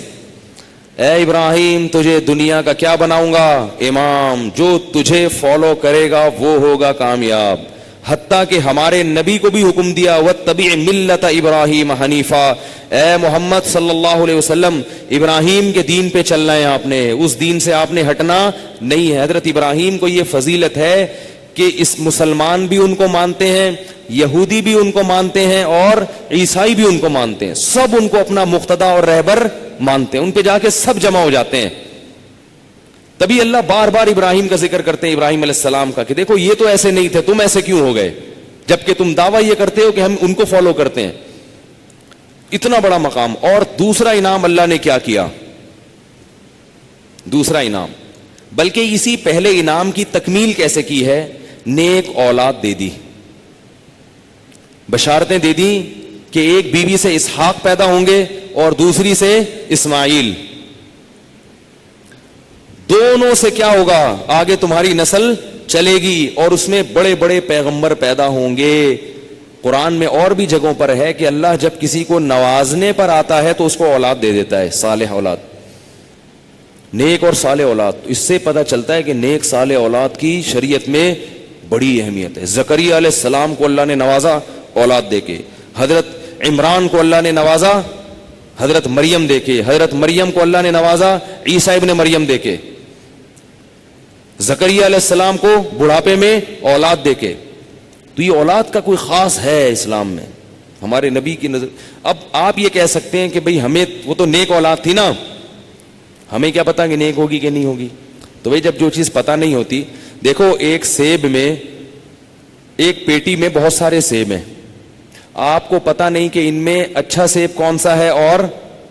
اے ابراہیم تجھے دنیا کا کیا بناؤں گا؟ امام، جو تجھے فالو کرے گا وہ ہوگا کامیاب۔ حتیٰ کہ ہمارے نبی کو بھی حکم دیا، واتبع ملت ابراہیم حنیفا، اے محمد صلی اللہ علیہ وسلم، ابراہیم کے دین پہ چلنا ہے آپ نے، اس دین سے آپ نے ہٹنا نہیں ہے۔ حضرت ابراہیم کو یہ فضیلت ہے کہ اس مسلمان بھی ان کو مانتے ہیں، یہودی بھی ان کو مانتے ہیں، اور عیسائی بھی ان کو مانتے ہیں، سب ان کو اپنا مقتدا اور رہبر مانتے ہیں، ان پہ جا کے سب جمع ہو جاتے ہیں۔ تبھی اللہ بار بار ابراہیم کا ذکر کرتے ہیں، ابراہیم علیہ السلام کا، کہ دیکھو یہ تو ایسے نہیں تھے، تم ایسے کیوں ہو گئے، جبکہ تم دعویٰ یہ کرتے ہو کہ ہم ان کو فالو کرتے ہیں۔ اتنا بڑا مقام۔ اور دوسرا انعام اللہ نے کیا کیا؟ دوسرا انعام، بلکہ اسی پہلے انعام کی تکمیل کیسے کی ہے نیک اولاد دے دی, بشارتیں دے دی کہ ایک بیوی سے اسحاق پیدا ہوں گے اور دوسری سے اسماعیل. دونوں سے کیا ہوگا؟ آگے تمہاری نسل چلے گی اور اس میں بڑے بڑے پیغمبر پیدا ہوں گے. قرآن میں اور بھی جگہوں پر ہے کہ اللہ جب کسی کو نوازنے پر آتا ہے تو اس کو اولاد دے دیتا ہے, صالح اولاد, نیک اور صالح اولاد. اس سے پتہ چلتا ہے کہ نیک صالح اولاد کی شریعت میں بڑی اہمیت ہے. زکریا علیہ السلام کو اللہ نے نوازا اولاد دے کے, حضرت عمران کو اللہ نے نوازا حضرت مریم دے کے, حضرت مریم کو اللہ نے نوازا عیسیٰ ابن مریم دے کے, زکریا علیہ السلام کو بڑھاپے میں اولاد دے کے. تو یہ اولاد کا کوئی خاص ہے اسلام میں, ہمارے نبی کی نظر. اب آپ یہ کہہ سکتے ہیں کہ بھئی ہمیں وہ تو نیک اولاد تھی نا, ہمیں کیا پتا کہ نیک ہوگی کہ نہیں ہوگی. تو بھئی جب جو چیز پتہ نہیں ہوتی, دیکھو ایک سیب میں, ایک پیٹی میں بہت سارے سیب ہیں, آپ کو پتا نہیں کہ ان میں اچھا سیب کون سا ہے اور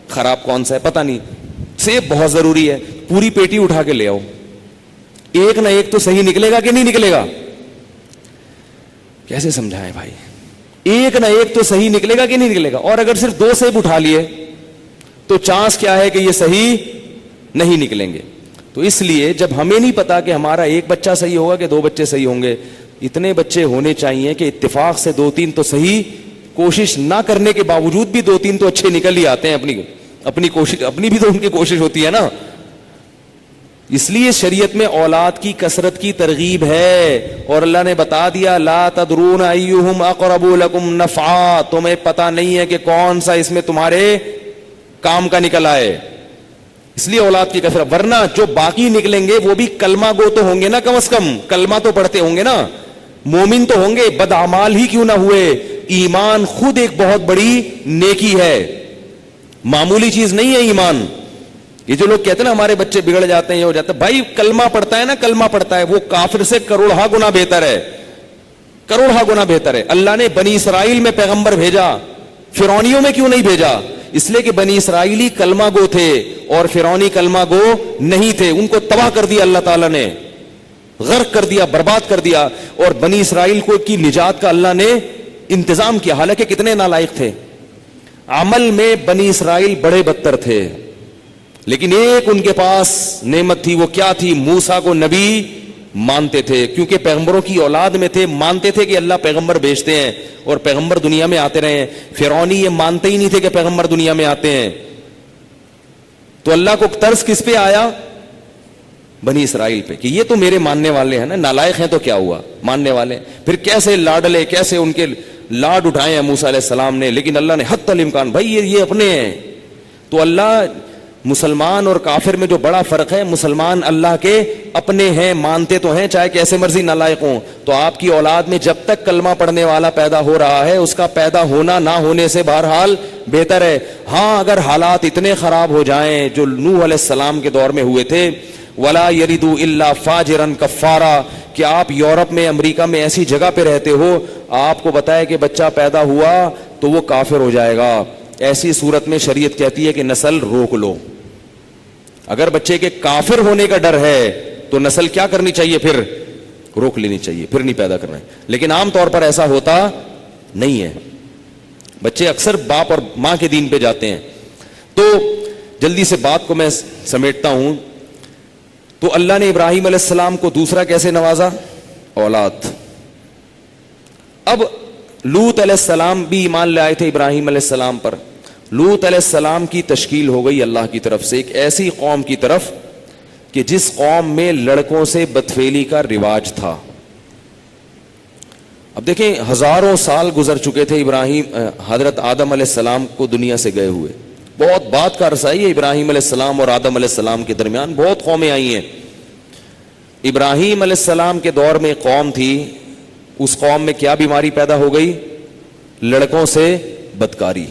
خراب کون سا ہے, پتا نہیں. سیب بہت ضروری ہے, پوری پیٹی اٹھا کے لے آؤ, ایک نہ ایک تو صحیح نکلے گا کہ نہیں نکلے گا. کیسے سمجھائیں بھائی, ایک نہ ایک تو صحیح نکلے گا کہ نہیں نکلے گا. اور اگر صرف 2 سیب اٹھا لیے تو چانس کیا ہے کہ یہ صحیح نہیں نکلیں گے. تو اس لیے جب ہمیں نہیں پتا کہ ہمارا ایک بچہ صحیح ہوگا کہ 2 بچے صحیح ہوں گے, اتنے بچے ہونے چاہیے کہ اتفاق سے 2-3 تو صحیح, کوشش نہ کرنے کے باوجود بھی 2-3 تو اچھے نکل ہی آتے ہیں. اپنی کوشش, اپنی بھی تو ان کی کوشش ہوتی ہے نا. اس لیے شریعت میں اولاد کی کثرت کی ترغیب ہے, اور اللہ نے بتا دیا لا تدرون ایہم اقرب لکم نفعا, تمہیں پتا نہیں ہے کہ کون سا اس میں تمہارے کام کا نکل آئے, اس لیے اولاد کی کثرت. ورنہ جو باقی نکلیں گے وہ بھی کلمہ گو تو ہوں گے نا, کم از کم کلمہ تو پڑھتے ہوں گے نا, مومن تو ہوں گے, بدعمال ہی کیوں نہ ہوئے. ایمان خود ایک بہت بڑی نیکی ہے, معمولی چیز نہیں ہے ایمان. یہ جو لوگ کہتے ہیں نا ہمارے بچے بگڑ جاتے ہیں, یہ ہو جاتا ہے, بھائی کلمہ پڑھتا ہے نا, کلمہ پڑھتا ہے, وہ کافر سے کروڑہ گنا بہتر ہے, کروڑہ گنا بہتر ہے. اللہ نے بنی اسرائیل میں پیغمبر بھیجا, فرعونیوں میں کیوں نہیں بھیجا؟ اس لیے کہ بنی اسرائیلی کلمہ گو تھے اور فرعونی کلمہ گو نہیں تھے, ان کو تباہ کر دیا اللہ تعالیٰ نے, غرق کر دیا, برباد کر دیا. اور بنی اسرائیل کو کی نجات کا اللہ نے انتظام کیا, حالانکہ کتنے نالائق تھے. عمل میں بنی اسرائیل بڑے بدتر تھے, لیکن ایک ان کے پاس نعمت تھی, وہ کیا تھی؟ موسیٰ کو نبی مانتے تھے, کیونکہ پیغمبروں کی اولاد میں تھے, مانتے تھے کہ اللہ پیغمبر بھیجتے ہیں اور پیغمبر دنیا میں آتے رہے ہیں. فرعونی یہ مانتے ہی نہیں تھے کہ پیغمبر دنیا میں آتے ہیں. تو اللہ کو ترس کس پہ آیا؟ بنی اسرائیل پہ, کہ یہ تو میرے ماننے والے ہیں نا, نالائق ہیں تو کیا ہوا, ماننے والے. پھر کیسے لاڈلے, کیسے ان کے لاڈ اٹھائے ہیں موسیٰ علیہ السلام نے, لیکن اللہ نے حتی الامکان, بھائی یہ اپنے ہیں. تو اللہ, مسلمان اور کافر میں جو بڑا فرق ہے, مسلمان اللہ کے اپنے ہیں, مانتے تو ہیں چاہے کیسے مرضی نالائق ہوں. تو آپ کی اولاد میں جب تک کلمہ پڑھنے والا پیدا ہو رہا ہے, اس کا پیدا ہونا نہ ہونے سے بہرحال بہتر ہے. ہاں اگر حالات اتنے خراب ہو جائیں جو نوح علیہ السلام کے دور میں ہوئے تھے, ولا یلدوا الا فاجرا کفارا, کہ آپ یورپ میں, امریکہ میں ایسی جگہ پہ رہتے ہو, آپ کو بتائے کہ بچہ پیدا ہوا تو وہ کافر ہو جائے گا, ایسی صورت میں شریعت کہتی ہے کہ نسل روک لو. اگر بچے کے کافر ہونے کا ڈر ہے تو نسل کیا کرنی چاہیے؟ پھر روک لینی چاہیے, پھر نہیں پیدا کرنا ہے. لیکن عام طور پر ایسا ہوتا نہیں ہے, بچے اکثر باپ اور ماں کے دین پہ جاتے ہیں. تو جلدی سے بات کو میں سمیٹتا ہوں. تو اللہ نے ابراہیم علیہ السلام کو دوسرا کیسے نوازا؟ اولاد. اب لوط علیہ السلام بھی ایمان لے آئے تھے ابراہیم علیہ السلام پر. لوط علیہ السلام کی تشکیل ہو گئی اللہ کی طرف سے ایک ایسی قوم کی طرف کہ جس قوم میں لڑکوں سے بدفعلی کا رواج تھا. اب دیکھیں, ہزاروں سال گزر چکے تھے ابراہیم, حضرت آدم علیہ السلام کو دنیا سے گئے ہوئے. بہت بات کا عرصہ ہے ابراہیم علیہ السلام اور آدم علیہ السلام کے درمیان, بہت قومیں آئی ہیں. ابراہیم علیہ السلام کے دور میں ایک قوم تھی, اس قوم میں کیا بیماری پیدا ہو گئی؟ لڑکوں سے بدکاری.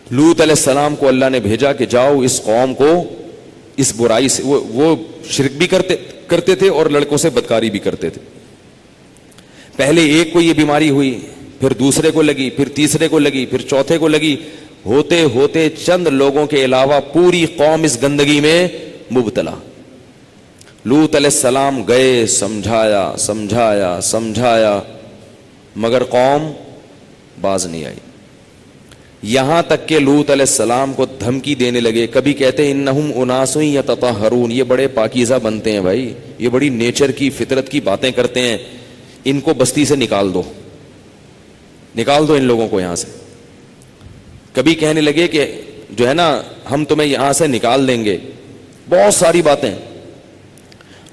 لوط علیہ السلام کو اللہ نے بھیجا کہ جاؤ اس قوم کو اس برائی سے, وہ شرک بھی کرتے تھے اور لڑکوں سے بدکاری بھی کرتے تھے. پہلے ایک کو یہ بیماری ہوئی, پھر دوسرے کو لگی, پھر تیسرے کو لگی, پھر چوتھے کو لگی. ہوتے ہوتے چند لوگوں کے علاوہ پوری قوم اس گندگی میں مبتلا. لوط علیہ السلام گئے, سمجھایا سمجھایا سمجھایا, مگر قوم باز نہیں آئی. یہاں تک کہ لوط علیہ السلام کو دھمکی دینے لگے. کبھی کہتے ہیں انہم اناس یتطہرون, یہ بڑے پاکیزہ بنتے ہیں بھائی, یہ بڑی نیچر کی فطرت کی باتیں کرتے ہیں, ان کو بستی سے نکال دو, نکال دو ان لوگوں کو یہاں سے. کبھی کہنے لگے کہ جو ہے نا ہم تمہیں یہاں سے نکال دیں گے, بہت ساری باتیں.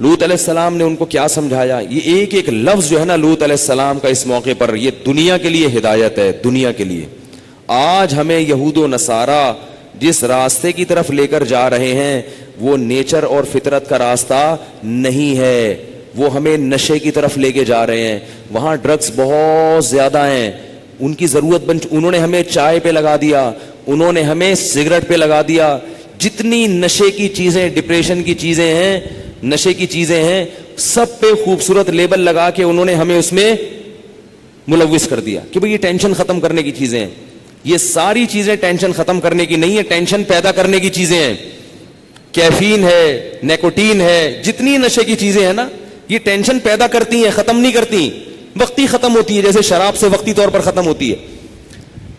لوط علیہ السلام نے ان کو کیا سمجھایا. یہ ایک ایک لفظ جو ہے نا لوط علیہ السلام کا اس موقع پر, یہ دنیا کے لیے ہدایت ہے, دنیا کے لیے. آج ہمیں یہود و نصارہ جس راستے کی طرف لے کر جا رہے ہیں وہ نیچر اور فطرت کا راستہ نہیں ہے, وہ ہمیں نشے کی طرف لے کے جا رہے ہیں. وہاں ڈرگس بہت زیادہ ہیں, ان کی ضرورت انہوں نے ہمیں چائے پہ لگا دیا, انہوں نے ہمیں سگریٹ پہ لگا دیا. جتنی نشے کی چیزیں, ڈپریشن کی چیزیں ہیں, نشے کی چیزیں ہیں, سب پہ خوبصورت لیبل لگا کے انہوں نے ہمیں اس میں ملوث کر دیا کہ بھئی یہ ٹینشن ختم کرنے کی چیزیں ہیں. یہ ساری چیزیں ٹینشن ختم کرنے کی نہیں ہے, ٹینشن پیدا کرنے کی چیزیں ہیں. کیفین ہے, نیکوٹین ہے, جتنی نشے کی چیزیں ہیں نا یہ ٹینشن پیدا کرتی ہیں, ختم نہیں کرتی. وقتی ختم ہوتی ہے, جیسے شراب سے وقتی طور پر ختم ہوتی ہے.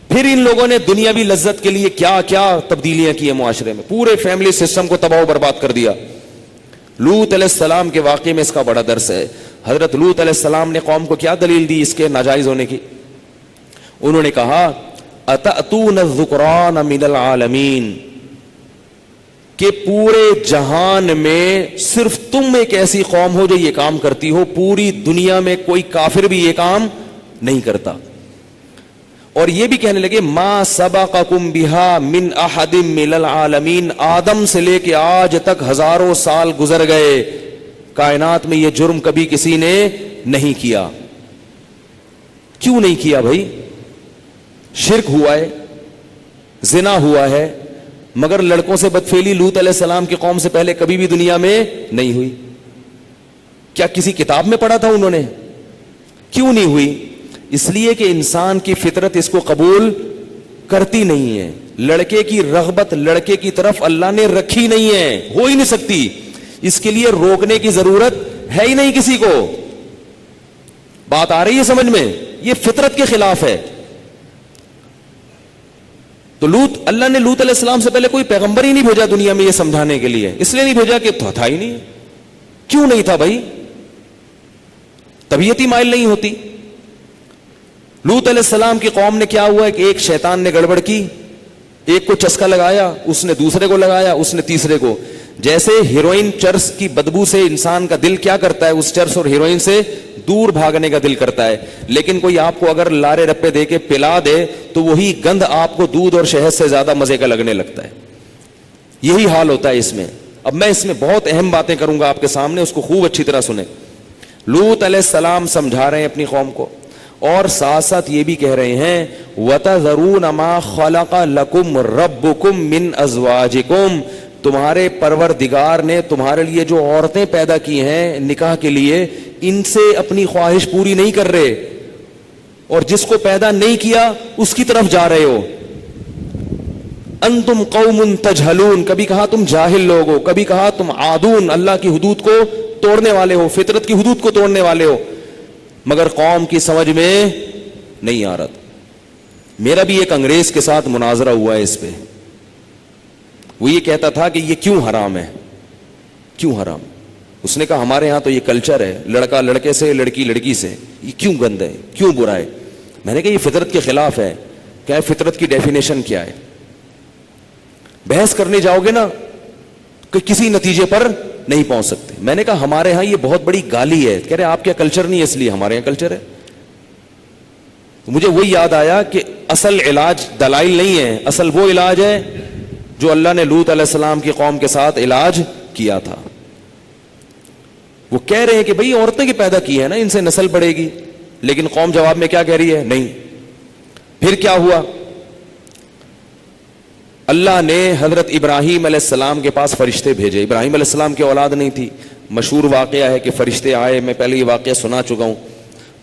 پھر ان لوگوں نے دنیاوی لذت کے لیے کیا کیا تبدیلیاں کی ہیں معاشرے میں, پورے فیملی سسٹم کو تباہ و برباد کر دیا. لوط علیہ السلام کے واقعے میں اس کا بڑا درس ہے. حضرت لوط علیہ السلام نے قوم کو کیا دلیل دی اس کے ناجائز ہونے کی. انہوں نے کہا اتأتون الذکران من العالمین, کہ پورے جہان میں صرف تم ایک ایسی قوم ہو جو یہ کام کرتی ہو, پوری دنیا میں کوئی کافر بھی یہ کام نہیں کرتا. اور یہ بھی کہنے لگے ما سبقکم بہا من احد من العالمین, آدم سے لے کے آج تک ہزاروں سال گزر گئے, کائنات میں یہ جرم کبھی کسی نے نہیں کیا. کیوں نہیں کیا بھائی؟ شرک ہوا ہے, زنا ہوا ہے, مگر لڑکوں سے بدفعلی لوط علیہ السلام کی قوم سے پہلے کبھی بھی دنیا میں نہیں ہوئی. کیا کسی کتاب میں پڑھا تھا انہوں نے؟ کیوں نہیں ہوئی؟ اس لیے کہ انسان کی فطرت اس کو قبول کرتی نہیں ہے. لڑکے کی رغبت لڑکے کی طرف اللہ نے رکھی نہیں ہے, ہو ہی نہیں سکتی. اس کے لیے روکنے کی ضرورت ہے ہی نہیں کسی کو. بات آ رہی ہے سمجھ میں؟ یہ فطرت کے خلاف ہے. تو اللہ نے لوط علیہ السلام سے پہلے کوئی پیغمبر ہی نہیں بھیجا دنیا میں یہ سمجھانے کے لیے. اس لیے نہیں بھیجا کہ تھا ہی نہیں. کیوں نہیں تھا بھائی؟ طبیعت ہی مائل نہیں ہوتی. لوط علیہ السلام کی قوم نے کیا ہوا ہے کہ ایک شیطان نے گڑبڑ کی, ایک کو چسکا لگایا, اس نے دوسرے کو لگایا, اس نے تیسرے کو. جیسے ہیروئن چرس کی بدبو سے انسان کا دل کیا کرتا ہے, اس چرس اور ہیروئن سے دور بھاگنے کا دل کرتا ہے. لیکن کوئی آپ کو اگر لارے رپے دے کے پلا دے تو وہی گند آپ کو دودھ اور شہد سے زیادہ مزے کا لگنے لگتا ہے. یہی حال ہوتا ہے اس میں. اب میں اس میں بہت اہم باتیں کروں گا آپ کے سامنے, اس کو خوب اچھی طرح سنیں. لوط علیہ السلام سمجھا رہے ہیں اپنی قوم کو, اور ساتھ ساتھ یہ بھی کہہ رہے ہیں وَتَذَرُونَ مَا خَلَقَ لَكُمْ رَبُّكُمْ مِنْ أَزْوَاجِكُمْ, تمہارے پروردگار نے تمہارے لیے جو عورتیں پیدا کی ہیں نکاح کے لیے, ان سے اپنی خواہش پوری نہیں کر رہے, اور جس کو پیدا نہیں کیا اس کی طرف جا رہے ہو. انتم قوم تجہلون, کبھی کہا تم جاہل لوگ ہو, کبھی کہا تم عادون, اللہ کی حدود کو توڑنے والے ہو, فطرت کی حدود کو توڑنے والے ہو. مگر قوم کی سمجھ میں نہیں آ رہا. میرا بھی ایک انگریز کے ساتھ مناظرہ ہوا ہے اس پہ. وہ یہ کہتا تھا کہ یہ کیوں حرام ہے, کیوں حرام. اس نے کہا ہمارے ہاں تو یہ کلچر ہے, لڑکا لڑکے سے, لڑکی لڑکی سے, یہ کیوں گند ہے, کیوں برا ہے. میں نے کہا یہ فطرت کے خلاف ہے. کیا ہے فطرت کی ڈیفینیشن کیا ہے؟ بحث کرنے جاؤ گے نا کہ کسی نتیجے پر نہیں پہنچ سکتے. میں نے کہا ہمارے ہاں یہ بہت بڑی گالی ہے. کہہ رہے آپ کیا کلچر نہیں ہے, اس لیے ہمارے ہاں کلچر ہے. مجھے وہی یاد آیا کہ اصل علاج دلائل نہیں ہے, اصل وہ علاج ہے جو اللہ نے لوط علیہ السلام کی قوم کے ساتھ علاج کیا تھا. وہ کہہ رہے ہیں کہ بھئی عورتیں کی پیدا کی ہے نا, ان سے نسل بڑھے گی, لیکن قوم جواب میں کیا کہہ رہی ہے, نہیں. پھر کیا ہوا؟ اللہ نے حضرت ابراہیم علیہ السلام کے پاس فرشتے بھیجے. ابراہیم علیہ السلام کی اولاد نہیں تھی. مشہور واقعہ ہے کہ فرشتے آئے, میں پہلے یہ واقعہ سنا چکا ہوں.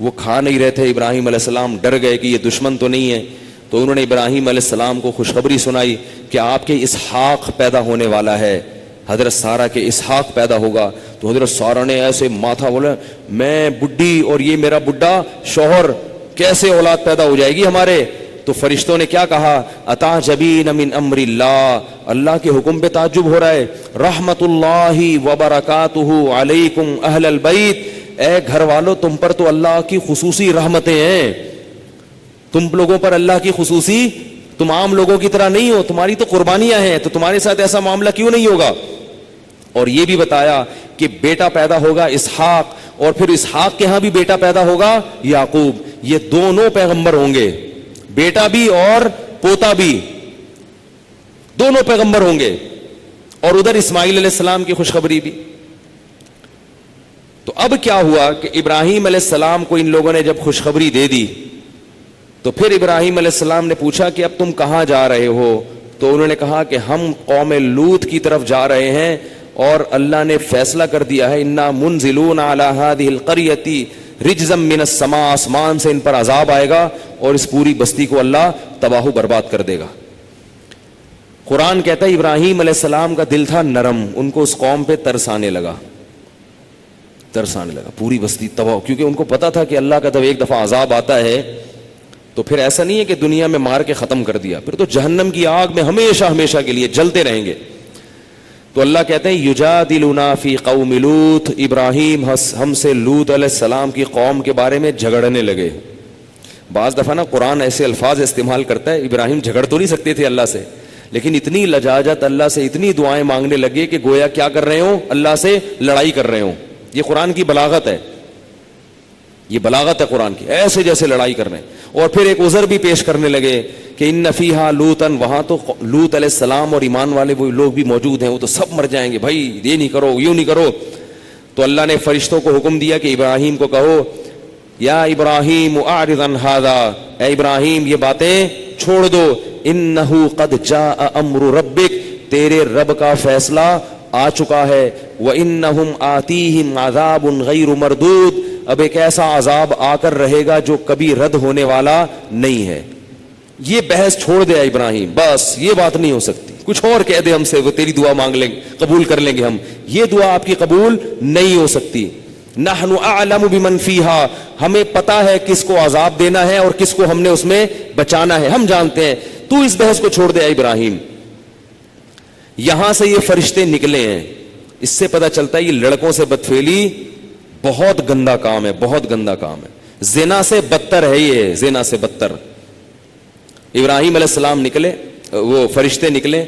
وہ کھا نہیں رہے تھے, ابراہیم علیہ السلام ڈر گئے کہ یہ دشمن تو نہیں ہے, تو انہوں نے ابراہیم علیہ السلام کو خوشخبری سنائی کہ آپ کے اسحاق پیدا ہونے والا ہے. حضرت سارہ کے اسحاق پیدا ہوگا. تو حضرت سارہ نے ایسے ماتھا بولا میں بڈھی اور یہ میرا بڈھا شوہر, کیسے اولاد پیدا ہو جائے گی ہمارے. تو فرشتوں نے کیا کہا, اتعجبین من امر اللہ, اللہ کے حکم پہ تعجب ہو رہا ہے. رحمت اللہ وبرکاتہ علیکم اہل البیت, اے گھر والو تم پر تو اللہ کی خصوصی رحمتیں ہیں, تم لوگوں پر اللہ کی خصوصی, تم عام لوگوں کی طرح نہیں ہو, تمہاری تو قربانیاں ہیں, تو تمہارے ساتھ ایسا معاملہ کیوں نہیں ہوگا. اور یہ بھی بتایا کہ بیٹا پیدا ہوگا اسحاق, اور پھر اسحاق کے ہاں بھی بیٹا پیدا ہوگا یعقوب. یہ دونوں پیغمبر ہوں گے, بیٹا بھی اور پوتا بھی, دونوں پیغمبر ہوں گے. اور ادھر اسماعیل علیہ السلام کی خوشخبری بھی. تو اب کیا ہوا کہ ابراہیم علیہ السلام کو ان لوگوں نے جب خوشخبری دے دی تو پھر ابراہیم علیہ السلام نے پوچھا کہ اب تم کہاں جا رہے ہو. تو انہوں نے کہا کہ ہم قوم لوط کی طرف جا رہے ہیں, اور اللہ نے فیصلہ کر دیا ہے انا منزلون علی هذه القرية رجزا من السماء, آسمان سے ان پر عذاب آئے گا اور اس پوری بستی کو اللہ تباہ و برباد کر دے گا. قرآن کہتا ہے ابراہیم علیہ السلام کا دل تھا نرم, ان کو اس قوم پہ ترس آنے لگا, پوری بستی تباہ, کیونکہ ان کو پتا تھا کہ اللہ کا جب ایک دفعہ عذاب آتا ہے تو پھر ایسا نہیں ہے کہ دنیا میں مار کے ختم کر دیا, پھر تو جہنم کی آگ میں ہمیشہ ہمیشہ کے لیے جلتے رہیں گے. تو اللہ کہتے ہیں یجادلنا فی قوم لوط, ابراہیم ہم سے لوط علیہ السلام کی قوم کے بارے میں جھگڑنے لگے. بعض دفعہ نا قرآن ایسے الفاظ استعمال کرتا ہے, ابراہیم جھگڑ تو نہیں سکتے تھے اللہ سے, لیکن اتنی لجاجت اللہ سے, اتنی دعائیں مانگنے لگے کہ گویا کیا کر رہے ہوں, اللہ سے لڑائی کر رہے ہوں. یہ قرآن کی بلاغت ہے, یہ بلاغت ہے قرآن کی, ایسے جیسے لڑائی کر رہے ہیں. اور پھر ایک عذر بھی پیش کرنے لگے کہ ان فیہا لوطن, وہاں تو لوط علیہ السلام اور ایمان والے وہ لوگ بھی موجود ہیں, وہ تو سب مر جائیں گے بھائی, یہ نہیں کرو یوں نہیں کرو. تو اللہ نے فرشتوں کو حکم دیا کہ ابراہیم کو کہو یا ابراہیم اعرض عن ھذا, اے ابراہیم یہ باتیں چھوڑ دو, انہ قد جاء امر ربک, تیرے رب کا فیصلہ آ چکا ہے. وانہم آتیہم عذاب غیر مردود, اب ایک ایسا عذاب آ کر رہے گا جو کبھی رد ہونے والا نہیں ہے. یہ بحث چھوڑ دے ابراہیم, بس یہ بات نہیں ہو سکتی, کچھ اور کہہ دے ہم سے, وہ تیری دعا مانگ لیں گے, قبول کر لیں گے ہم, یہ دعا آپ کی قبول نہیں ہو سکتی. نحن اعلم بمن فیہا, ہمیں پتا ہے کس کو عذاب دینا ہے اور کس کو ہم نے اس میں بچانا ہے, ہم جانتے ہیں, تو اس بحث کو چھوڑ دے ابراہیم. یہاں سے یہ فرشتے نکلے ہیں, اس سے پتہ چلتا ہے یہ لڑکوں سے بدفعلی بہت گندا کام ہے, بہت گندا کام ہے, زنا سے بدتر ہے یہ, زنا سے بدتر. ابراہیم علیہ السلام نکلے, وہ فرشتے نکلے,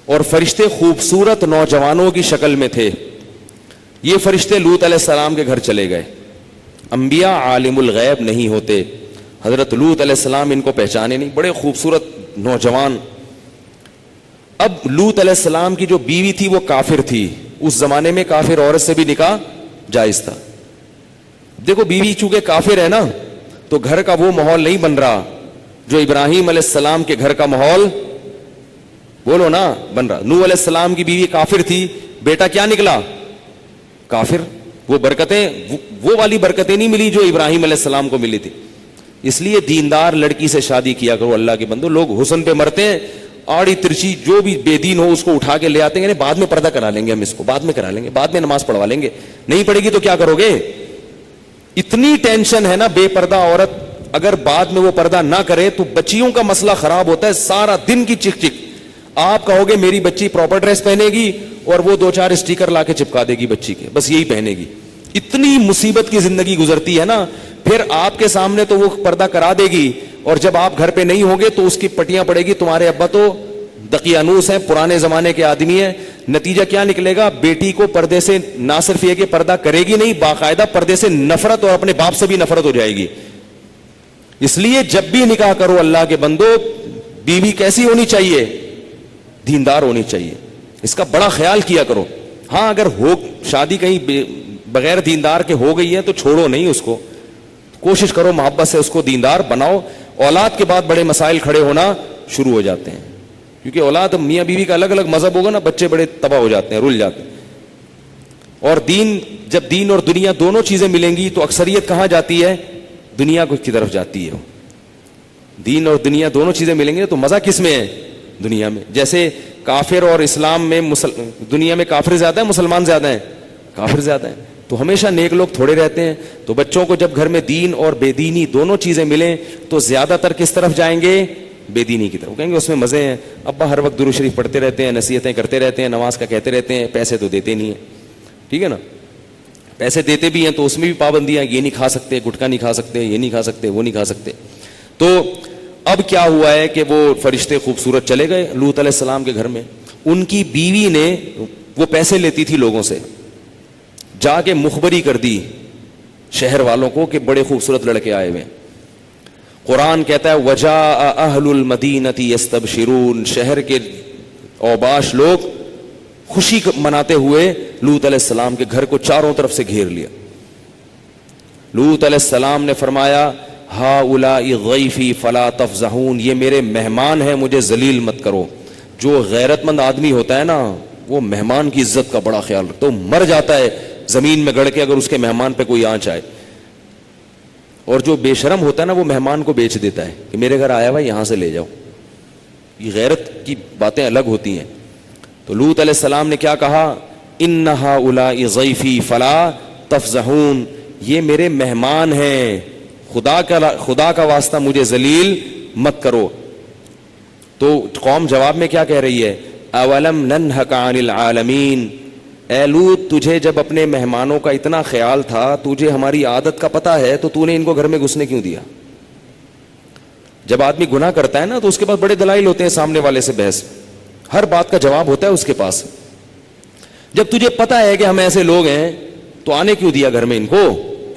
اور فرشتے خوبصورت نوجوانوں کی شکل میں تھے. یہ فرشتے لوط علیہ السلام کے گھر چلے گئے. انبیاء عالم الغیب نہیں ہوتے, حضرت لوط علیہ السلام ان کو پہچانے نہیں, بڑے خوبصورت نوجوان. اب لوط علیہ السلام کی جو بیوی تھی وہ کافر تھی, اس زمانے میں کافر عورت سے بھی نکاح جائز تھا. دیکھو بیوی چونکہ کافر ہے نا, تو گھر کا وہ ماحول نہیں بن رہا جو ابراہیم علیہ السلام کے گھر کا ماحول, بولو نا, بن رہا. نوح علیہ السلام کی بیوی کافر تھی, بیٹا کیا نکلا, کافر. وہ برکتیں, وہ والی برکتیں نہیں ملی جو ابراہیم علیہ السلام کو ملی تھی. اس لیے دیندار لڑکی سے شادی کیا کرو اللہ کے بندو. لوگ حسن پہ مرتے ہیں, آڑی ترچی جو بھی بے دین ہو اس کو اٹھا کے لے آتے ہیں, بعد میں پردہ کرا لیں گے ہم, اس کو بعد میں کرا لیں گے, بعد میں نماز پڑھوا لیں گے. نہیں پڑے گی تو کیا کرو گے, اتنی ٹینشن ہے نا. بے پردہ عورت اگر بعد میں وہ پردہ نہ کرے تو بچیوں کا مسئلہ خراب ہوتا ہے, سارا دن کی چک چک. آپ کہو گے میری بچی پراپر ڈریس پہنے گی, اور وہ 2-4 اسٹیکر لا کے چپکا دے گی بچی کے, بس یہی پہنے گی. اتنی مصیبت کی زندگی گزرتی ہے نا. پھر آپ کے سامنے تو وہ پردہ کرا دے گی, اور جب آپ گھر پہ نہیں ہوں گے تو اس کی پٹیاں پڑے گی. تمہارے ابا تو دقیانوس ہیں, پرانے زمانے کے آدمی ہیں. نتیجہ کیا نکلے گا, بیٹی کو پردے سے نہ صرف یہ کہ پردہ کرے گی نہیں, باقاعدہ پردے سے نفرت, اور اپنے باپ سے بھی نفرت ہو جائے گی. اس لیے جب بھی نکاح کرو اللہ کے بندو, بیوی کیسی ہونی چاہیے, دیندار ہونی چاہیے. اس کا بڑا خیال کیا کرو. ہاں اگر ہو شادی کہیں بغیر دیندار کے ہو گئی ہے تو چھوڑو نہیں اس کو, کوشش کرو محبت سے اس کو دیندار بناؤ. اولاد کے بعد بڑے مسائل کھڑے ہونا شروع ہو جاتے ہیں, کیونکہ اولاد میاں بیوی کا الگ الگ مذہب ہوگا نا, بچے بڑے تباہ ہو جاتے ہیں, رل جاتے ہیں. اور دین, جب دین اور دنیا دونوں چیزیں ملیں گی تو اکثریت کہاں جاتی ہے, دنیا کی طرف جاتی ہے. دین اور دنیا دونوں چیزیں ملیں گے تو مزہ کس میں ہے, دنیا میں. جیسے کافر اور اسلام میں دنیا میں کافر زیادہ ہیں مسلمان زیادہ ہیں؟ کافر زیادہ ہیں. تو ہمیشہ نیک لوگ تھوڑے رہتے ہیں. تو بچوں کو جب گھر میں دین اور بے دینی دونوں چیزیں ملیں تو زیادہ تر کس طرف جائیں گے؟ بے دینی کی طرف. کہیں گے اس میں مزے ہیں, ابا ہر وقت درود شریف پڑھتے رہتے ہیں, نصیحتیں کرتے رہتے ہیں, نماز کا کہتے رہتے ہیں, پیسے تو دیتے نہیں ہیں. ٹھیک ہے نا, پیسے دیتے بھی ہیں تو اس میں بھی پابندیاں, یہ نہیں کھا سکتے, گٹکا نہیں کھا سکتے, یہ نہیں کھا سکتے, وہ نہیں کھا سکتے. تو اب کیا ہوا ہے کہ وہ فرشتے خوبصورت چلے گئے لوط علیہ السلام کے گھر میں. ان کی بیوی نے, وہ پیسے لیتی تھی لوگوں سے, جا کے مخبری کر دی شہر والوں کو کہ بڑے خوبصورت لڑکے آئے ہوئے. قرآن کہتا ہے وجاء اہل المدینۃ یستبشرون, شہر کے اوباش لوگ خوشی مناتے ہوئے لوط علیہ السلام کے گھر کو چاروں طرف سے گھیر لیا. لوط علیہ السلام نے فرمایا ہؤلاء ضیفی فلا تفضحون, یہ میرے مہمان ہیں, مجھے ذلیل مت کرو. جو غیرت مند آدمی ہوتا ہے نا وہ مہمان کی عزت کا بڑا خیال رکھتا ہے, تو مر جاتا ہے زمین میں گڑ کے اگر اس کے مہمان پہ کوئی آنچ آئے. اور جو بے شرم ہوتا ہے نا وہ مہمان کو بیچ دیتا ہے کہ میرے گھر آیا ہوا یہاں سے لے جاؤ. یہ غیرت کی باتیں الگ ہوتی ہیں. تو لوط علیہ السلام نے کیا کہا, ان ہؤلاء ضیفی فلا تفضحون, یہ میرے مہمان ہیں, خدا کا واسطہ مجھے ذلیل مت کرو. تو قوم جواب میں کیا کہہ رہی ہے, اولم ننہک عن العالمین, اے لوط تجھے جب اپنے مہمانوں کا اتنا خیال تھا, تجھے ہماری عادت کا پتہ ہے, تو تو نے ان کو گھر میں گھسنے کیوں دیا؟ جب آدمی گناہ کرتا ہے نا تو اس کے پاس بڑے دلائل ہوتے ہیں, سامنے والے سے بحث, ہر بات کا جواب ہوتا ہے اس کے پاس. جب تجھے پتہ ہے کہ ہم ایسے لوگ ہیں تو آنے کیوں دیا گھر میں ان کو؟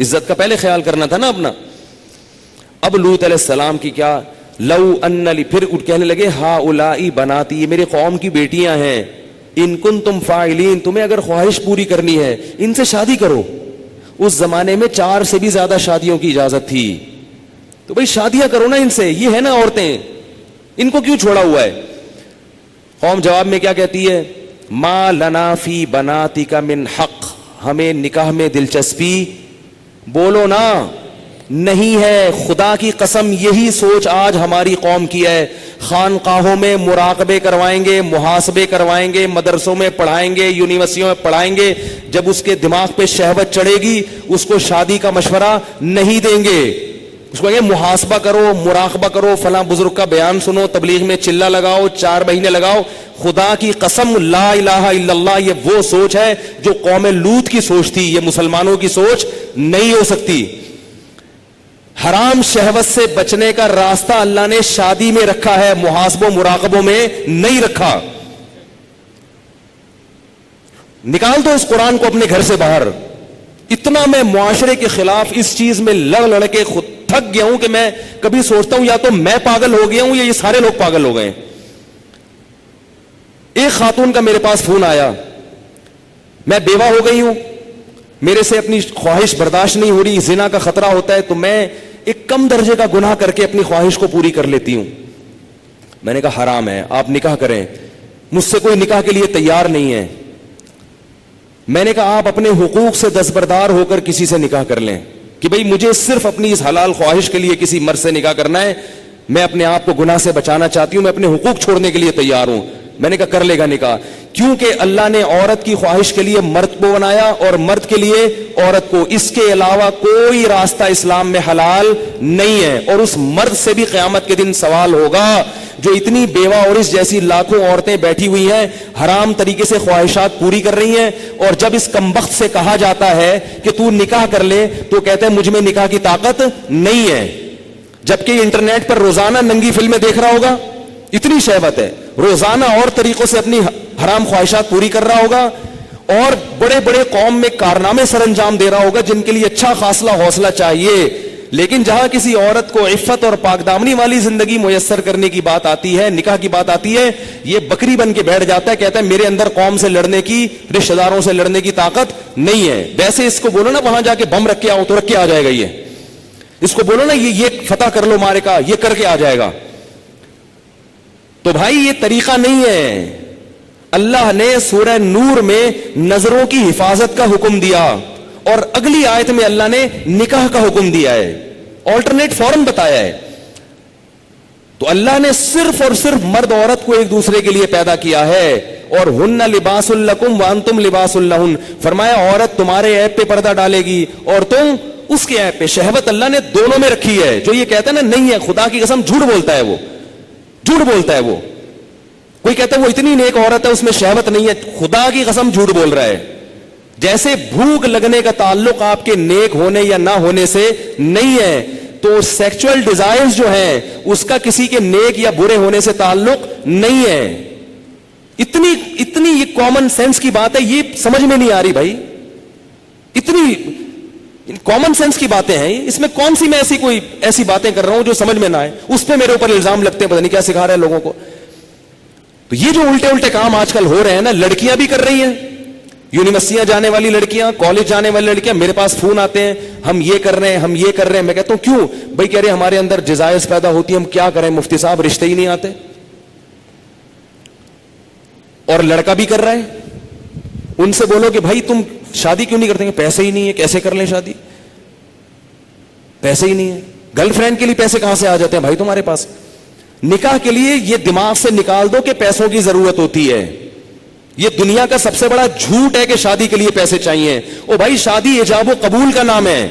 عزت کا پہلے خیال کرنا تھا نا اپنا. اب لوط علیہ السلام کی کیا, لو ان لی, پھر کہنے لگے ہؤلاء بناتی, یہ میرے قوم کی بیٹیاں ہیں, ان کنتم فاعلین, تمہیں اگر خواہش پوری کرنی ہے ان سے شادی کرو. اس زمانے میں 4 سے بھی زیادہ شادیوں کی اجازت تھی, تو بھئی شادیاں کرو نا ان سے, یہ ہے نا عورتیں, ان کو کیوں چھوڑا ہوا ہے؟ قوم جواب میں کیا کہتی ہے, ما لنا فی بناتک من حق, ہمیں نکاح میں دلچسپی بولو نا نہیں ہے. خدا کی قسم یہی سوچ آج ہماری قوم کی ہے. خانقاہوں میں مراقبے کروائیں گے, محاسبے کروائیں گے, مدرسوں میں پڑھائیں گے, یونیورسٹیوں میں پڑھائیں گے, جب اس کے دماغ پہ شہوت چڑھے گی اس کو شادی کا مشورہ نہیں دیں گے. اس کو کہیں گے محاسبہ کرو, مراقبہ کرو, فلاں بزرگ کا بیان سنو, تبلیغ میں چلہ لگاؤ, 4 مہینے لگاؤ. خدا کی قسم لا الہ الا اللہ, یہ وہ سوچ ہے جو قوم لوط کی سوچ تھی, یہ مسلمانوں کی سوچ نہیں ہو سکتی. حرام شہوت سے بچنے کا راستہ اللہ نے شادی میں رکھا ہے, محاسبوں مراقبوں میں نہیں رکھا. نکال دو اس قرآن کو اپنے گھر سے باہر. اتنا میں معاشرے کے خلاف اس چیز میں لڑ کے خود تھک گیا ہوں کہ میں کبھی سوچتا ہوں یا تو میں پاگل ہو گیا ہوں یا یہ سارے لوگ پاگل ہو گئے. ایک خاتون کا میرے پاس فون آیا, میں بیوہ ہو گئی ہوں, میرے سے اپنی خواہش برداشت نہیں ہو رہی, زنا کا خطرہ ہوتا ہے, تو میں ایک کم درجے کا گناہ کر کے اپنی خواہش کو پوری کر لیتی ہوں. میں نے کہا حرام ہے, آپ نکاح کریں. مجھ سے کوئی نکاح کے لیے تیار نہیں ہے. میں نے کہا آپ اپنے حقوق سے دستبردار ہو کر کسی سے نکاح کر لیں کہ بھئی مجھے صرف اپنی اس حلال خواہش کے لیے کسی مرد سے نکاح کرنا ہے, میں اپنے آپ کو گناہ سے بچانا چاہتی ہوں, میں اپنے حقوق چھوڑنے کے لیے تیار ہوں. میں نے کہا کر لے گا نکاح, کیونکہ اللہ نے عورت کی خواہش کے لیے مرد کو بنایا اور مرد کے لیے عورت کو. اس کے علاوہ کوئی راستہ اسلام میں حلال نہیں ہے. اور اس مرد سے بھی قیامت کے دن سوال ہوگا جو اتنی بیوہ اور اس جیسی لاکھوں عورتیں بیٹھی ہوئی ہیں, حرام طریقے سے خواہشات پوری کر رہی ہیں, اور جب اس کمبخت سے کہا جاتا ہے کہ تو نکاح کر لے تو کہتے ہیں مجھ میں نکاح کی طاقت نہیں ہے. جبکہ انٹرنیٹ پر روزانہ ننگی فلمیں دیکھ رہا ہوگا, اتنی شہوت ہے, روزانہ اور طریقوں سے اپنی حرام خواہشات پوری کر رہا ہوگا, اور بڑے بڑے قوم میں کارنامے سر انجام دے رہا ہوگا جن کے لیے اچھا خاصا حوصلہ چاہیے. لیکن جہاں کسی عورت کو عفت اور پاک دامنی والی زندگی میسر کرنے کی بات آتی ہے, نکاح کی بات آتی ہے, یہ بکری بن کے بیٹھ جاتا ہے, کہتا ہے میرے اندر قوم سے لڑنے کی, رشتہ داروں سے لڑنے کی طاقت نہیں ہے. ویسے اس کو بولو نا وہاں جا کے بم رکھ کے آؤ تو رکھ کے آ جائے گا. اس کو بولو نا یہ فتح کر لو مارے کا, یہ کر کے آ جائے گا. تو بھائی یہ طریقہ نہیں ہے. اللہ نے سورہ نور میں نظروں کی حفاظت کا حکم دیا, اور اگلی آیت میں اللہ نے نکاح کا حکم دیا ہے, آلٹرنیٹ فوراً بتایا ہے. تو اللہ نے صرف اور صرف مرد عورت کو ایک دوسرے کے لیے پیدا کیا ہے, اور ہن لباس لکم وانتم لباس لہن. فرمایا عورت تمہارے عیب پہ پردہ ڈالے گی اور تم اس کے عیب پہ. شہوت اللہ نے دونوں میں رکھی ہے. جو یہ کہتا ہے نا نہیں ہے, خدا کی قسم جھوٹ بولتا ہے, وہ جھوٹ بولتا ہے. وہ کوئی کہتا ہے وہ اتنی نیک عورت ہے اس میں شہوت نہیں ہے, خدا کی قسم جھوٹ بول رہا ہے. جیسے بھوک لگنے کا تعلق آپ کے نیک ہونے یا نہ ہونے سے نہیں ہے, تو سیکچول ڈیزائرز جو ہیں اس کا کسی کے نیک یا برے ہونے سے تعلق نہیں ہے. اتنی یہ کامن سینس کی بات ہے, یہ سمجھ میں نہیں آ رہی بھائی. اتنی کامن سینس کی باتیں ہیں, اس میں کون سی میں ایسی باتیں کر رہا ہوں جو سمجھ میں نہ آئے, اس پہ میرے اوپر الزام لگتے ہیں, پتہ نہیں کیا سکھا رہے ہیں لوگوں کو. تو یہ جو الٹے کام آج کل ہو رہے ہیں نا, لڑکیاں بھی کر رہی ہیں, یونیورسٹیاں جانے والی لڑکیاں, کالج جانے والی لڑکیاں, میرے پاس فون آتے ہیں ہم یہ کر رہے ہیں ہم یہ کر رہے ہیں. میں کہتا ہوں کیوں بھائی؟ کہہ رہے ہمارے اندر ڈیزائرز پیدا ہوتی ہیں, ہم کیا کریں مفتی صاحب, رشتے ہی نہیں آتے. اور لڑکا بھی کر رہا ہے, ان سے بولو کہ بھائی تم شادی کیوں نہیں کرتے؟ پیسے ہی نہیں ہے, کیسے کر لیں شادی, پیسے ہی نہیں ہے. گرل فرینڈ کے لیے پیسے کہاں سے آ جاتے ہیں بھائی تمہارے پاس؟ نکاح کے لیے یہ دماغ سے نکال دو کہ پیسوں کی ضرورت ہوتی ہے. یہ دنیا کا سب سے بڑا جھوٹ ہے کہ شادی کے لیے پیسے چاہیے. او بھائی شادی ایجاب و قبول کا نام ہے,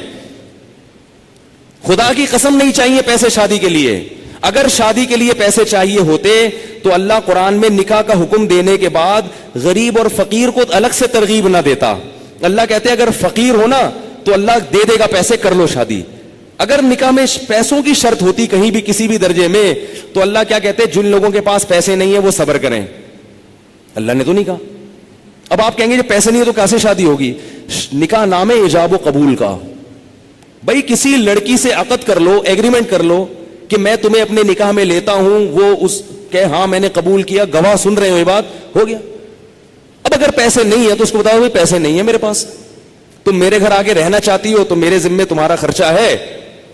خدا کی قسم نہیں چاہیے پیسے شادی کے لیے. اگر شادی کے لیے پیسے چاہیے ہوتے تو اللہ قرآن میں نکاح کا حکم دینے کے بعد غریب اور فقیر کو الگ سے ترغیب نہ دیتا. اللہ کہتے اگر فقیر ہو نا تو اللہ دے دے گا پیسے, کر لو شادی. اگر نکاح میں پیسوں کی شرط ہوتی کہیں بھی کسی بھی درجے میں تو اللہ کیا کہتے جن لوگوں کے پاس پیسے نہیں ہیں وہ صبر کریں. اللہ نے تو نہیں کہا. اب آپ کہیں گے جب پیسے نہیں ہے تو کیسے شادی ہوگی؟ نکاح نام ہے ایجاب و قبول کا. بھائی کسی لڑکی سے عقد کر لو, ایگریمنٹ کر لو کہ میں تمہیں اپنے نکاح میں لیتا ہوں, وہ اس کہ ہاں میں نے قبول کیا, گواہ سن رہے ہو, یہ بات ہو گیا. اب اگر پیسے نہیں ہے تو اس کو بتاؤ پیسے نہیں ہے میرے پاس, تم میرے گھر آ کے رہنا چاہتی ہو تو میرے ذمے تمہارا خرچہ ہے,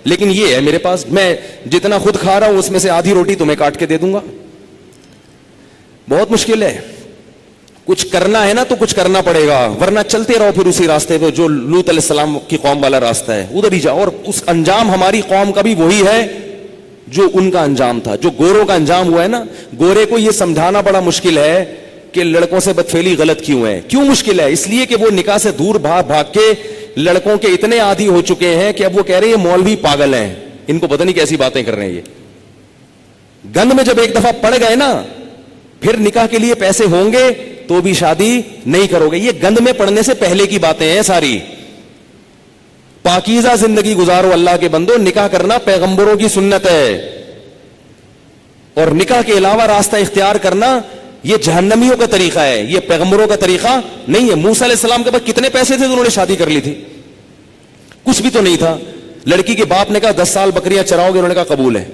لیکن یہ ہے میرے پاس, میں جتنا خود کھا رہا ہوں اس میں سے آدھی روٹی تمہیں کاٹ کے دے دوں گا. بہت مشکل ہے. کچھ کرنا ہے نا تو کچھ کرنا پڑے گا, ورنہ چلتے رہو پھر اسی راستے پہ جو لوط علیہ السلام کی قوم والا راستہ ہے, ادھر ہی جاؤ. اور اس انجام ہماری قوم کا بھی وہی ہے جو ان کا انجام تھا, جو گوروں کا انجام ہوا ہے نا. گورے کو یہ سمجھانا بڑا مشکل ہے کہ لڑکوں سے بدفعلی غلط کیوں ہے. کیوں مشکل ہے؟ اس لیے کہ وہ نکاح سے دور بھاگ کے لڑکوں کے اتنے عادی ہو چکے ہیں کہ اب وہ کہہ رہے ہیں مولوی پاگل ہیں, ان کو پتہ نہیں کیسی باتیں کر رہے ہیں. یہ گند میں جب ایک دفعہ پڑ گئے نا, پھر نکاح کے لیے پیسے ہوں گے تو بھی شادی نہیں کرو گے. یہ گند میں پڑنے سے پہلے کی باتیں ہیں ساری. پاکیزہ زندگی گزارو اللہ کے بندو, نکاح کرنا پیغمبروں کی سنت ہے, اور نکاح کے علاوہ راستہ اختیار کرنا یہ جہنمیوں کا طریقہ ہے, یہ پیغمبروں کا طریقہ نہیں ہے. موسیٰ علیہ السلام کے پاس کتنے پیسے تھے تو انہوں نے شادی کر لی تھی؟ کچھ بھی تو نہیں تھا. لڑکی کے باپ نے کہا 10 سال بکریاں چراؤ گے؟ انہوں نے کہا قبول ہے,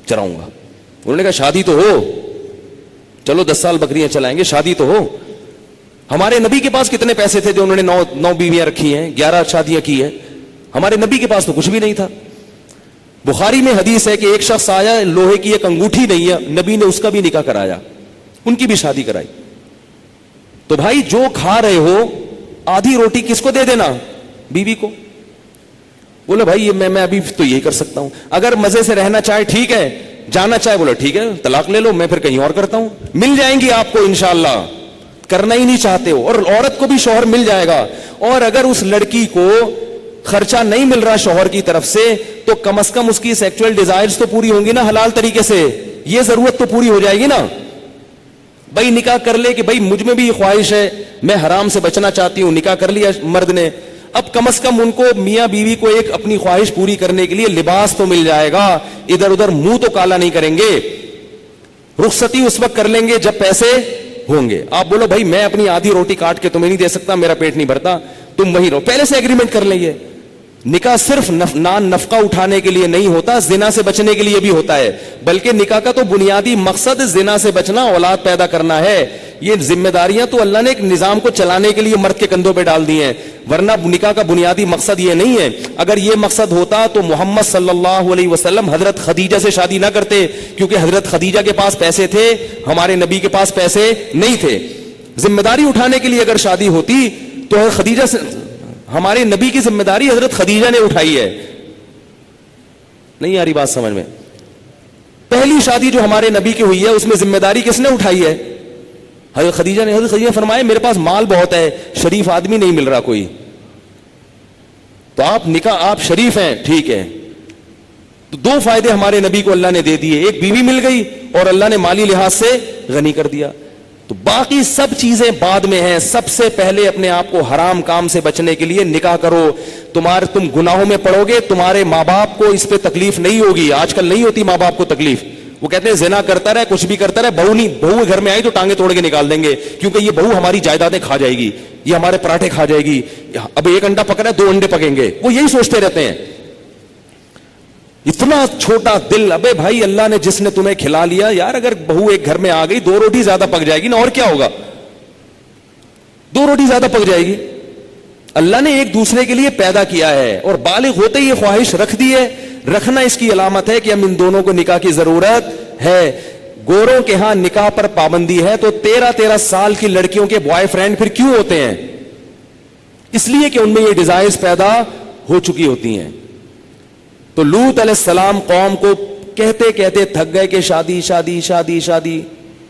چراؤں گا. انہوں نے کہا شادی تو ہو, چلو 10 سال بکریاں چلائیں گے, شادی تو ہو. ہمارے نبی کے پاس کتنے پیسے تھے جو انہوں نے 9 بیویاں رکھی ہیں, 11 شادیاں کی ہیں. ہمارے نبی کے پاس تو کچھ بھی نہیں تھا. بخاری میں حدیث ہے کہ ایک شخص آیا, لوہے کی ایک انگوٹھی نہیں ہے, نبی نے اس کا بھی نکاح کرایا, ان کی بھی شادی کرائی. تو بھائی جو کھا رہے ہو آدھی روٹی کس کو دے دینا؟ بیوی کو. بولے بھائی میں ابھی تو یہی کر سکتا ہوں. اگر مزے سے رہنا چاہے ٹھیک ہے, جانا چاہے بولو ٹھیک ہے طلاق لے لو, میں پھر کہیں اور کرتا ہوں. مل جائیں گی آپ کو انشاءاللہ, کرنا ہی نہیں چاہتے ہو. اور عورت کو بھی شوہر مل جائے گا. اور اگر اس لڑکی کو خرچہ نہیں مل رہا شوہر کی طرف سے تو کم از کم اس کی سیکچول ڈیزائرز تو پوری ہوں گی نا حلال طریقے سے, یہ ضرورت تو پوری ہو جائے گی نا. بھائی نکاح کر لے کہ بھائی مجھ میں بھی یہ خواہش ہے, میں حرام سے بچنا چاہتی ہوں, نکاح کر لیا مرد نے, اب کم از کم ان کو میاں بیوی کو ایک اپنی خواہش پوری کرنے کے لیے لباس تو مل جائے گا, ادھر ادھر منہ تو کالا نہیں کریں گے. رخصتی اس وقت کر لیں گے جب پیسے ہوں گے. آپ بولو بھائی میں اپنی آدھی روٹی کاٹ کے تمہیں نہیں دے سکتا, میرا پیٹ نہیں بھرتا, تم وہیں رہو, پہلے سے ایگریمنٹ کر لیں. گے نکاح صرف نان نفقہ اٹھانے کے لیے نہیں ہوتا, زنا سے بچنے کے لیے بھی ہوتا ہے. بلکہ نکاح کا تو بنیادی مقصد زنا سے بچنا, اولاد پیدا کرنا ہے. یہ ذمہ داریاں تو اللہ نے ایک نظام کو چلانے کے لیے مرد کے کندھوں پہ ڈال دی ہیں, ورنہ نکاح کا بنیادی مقصد یہ نہیں ہے. اگر یہ مقصد ہوتا تو محمد صلی اللہ علیہ وسلم حضرت خدیجہ سے شادی نہ کرتے, کیونکہ حضرت خدیجہ کے پاس پیسے تھے, ہمارے نبی کے پاس پیسے نہیں تھے. ذمہ داری اٹھانے کے لیے اگر شادی ہوتی تو خدیجہ سے, ہمارے نبی کی ذمہ داری حضرت خدیجہ نے اٹھائی ہے. نہیں آ رہی بات سمجھ میں؟ پہلی شادی جو ہمارے نبی کی ہوئی ہے اس میں ذمہ داری کس نے اٹھائی ہے؟ حضرت خدیجہ نے. حضرت خدیجہ نے فرمایا میرے پاس مال بہت ہے, شریف آدمی نہیں مل رہا کوئی, تو آپ نکاح, آپ شریف ہیں ٹھیک ہے. تو دو فائدے ہمارے نبی کو اللہ نے دے دیے, ایک بیوی مل گئی اور اللہ نے مالی لحاظ سے غنی کر دیا. تو باقی سب چیزیں بعد میں ہیں. سب سے پہلے اپنے آپ کو حرام کام سے بچنے کے لیے نکاح کرو. تم گناہوں میں پڑو گے, تمہارے ماں باپ کو اس پہ تکلیف نہیں ہوگی. آج کل نہیں ہوتی ماں باپ کو تکلیف, وہ کہتے ہیں زنا کرتا رہے, کچھ بھی کرتا رہے, بہو گھر میں آئی تو ٹانگیں توڑ کے نکال دیں گے, کیونکہ یہ بہو ہماری جائیدادیں کھا جائے گی, یہ ہمارے پراٹھے کھا جائے گی, اب ایک انڈا پکڑا ہے 2 انڈے پکیں گے. وہ یہی سوچتے رہتے ہیں. اتنا چھوٹا دل. ابے بھائی اللہ نے جس نے تمہیں کھلا لیا یار, اگر بہو ایک گھر میں آ گئی 2 روٹی زیادہ پک جائے گی نا, اور کیا ہوگا, 2 روٹی زیادہ پک جائے گی. اللہ نے ایک دوسرے کے لیے پیدا کیا ہے اور بالغ ہوتے ہی یہ خواہش رکھ دی ہے. رکھنا اس کی علامت ہے کہ ہم ان دونوں کو نکاح کی ضرورت ہے. گوروں کے ہاں نکاح پر پابندی ہے, تو 13 سال کی لڑکیوں کے بوائے فرینڈ پھر کیوں ہوتے ہیں؟ اس لیے کہ ان میں یہ ڈیزائرز پیدا ہو چکی ہوتی ہیں. تو لوط علیہ السلام قوم کو کہتے کہتے تھک گئے کہ شادی شادی شادی شادی.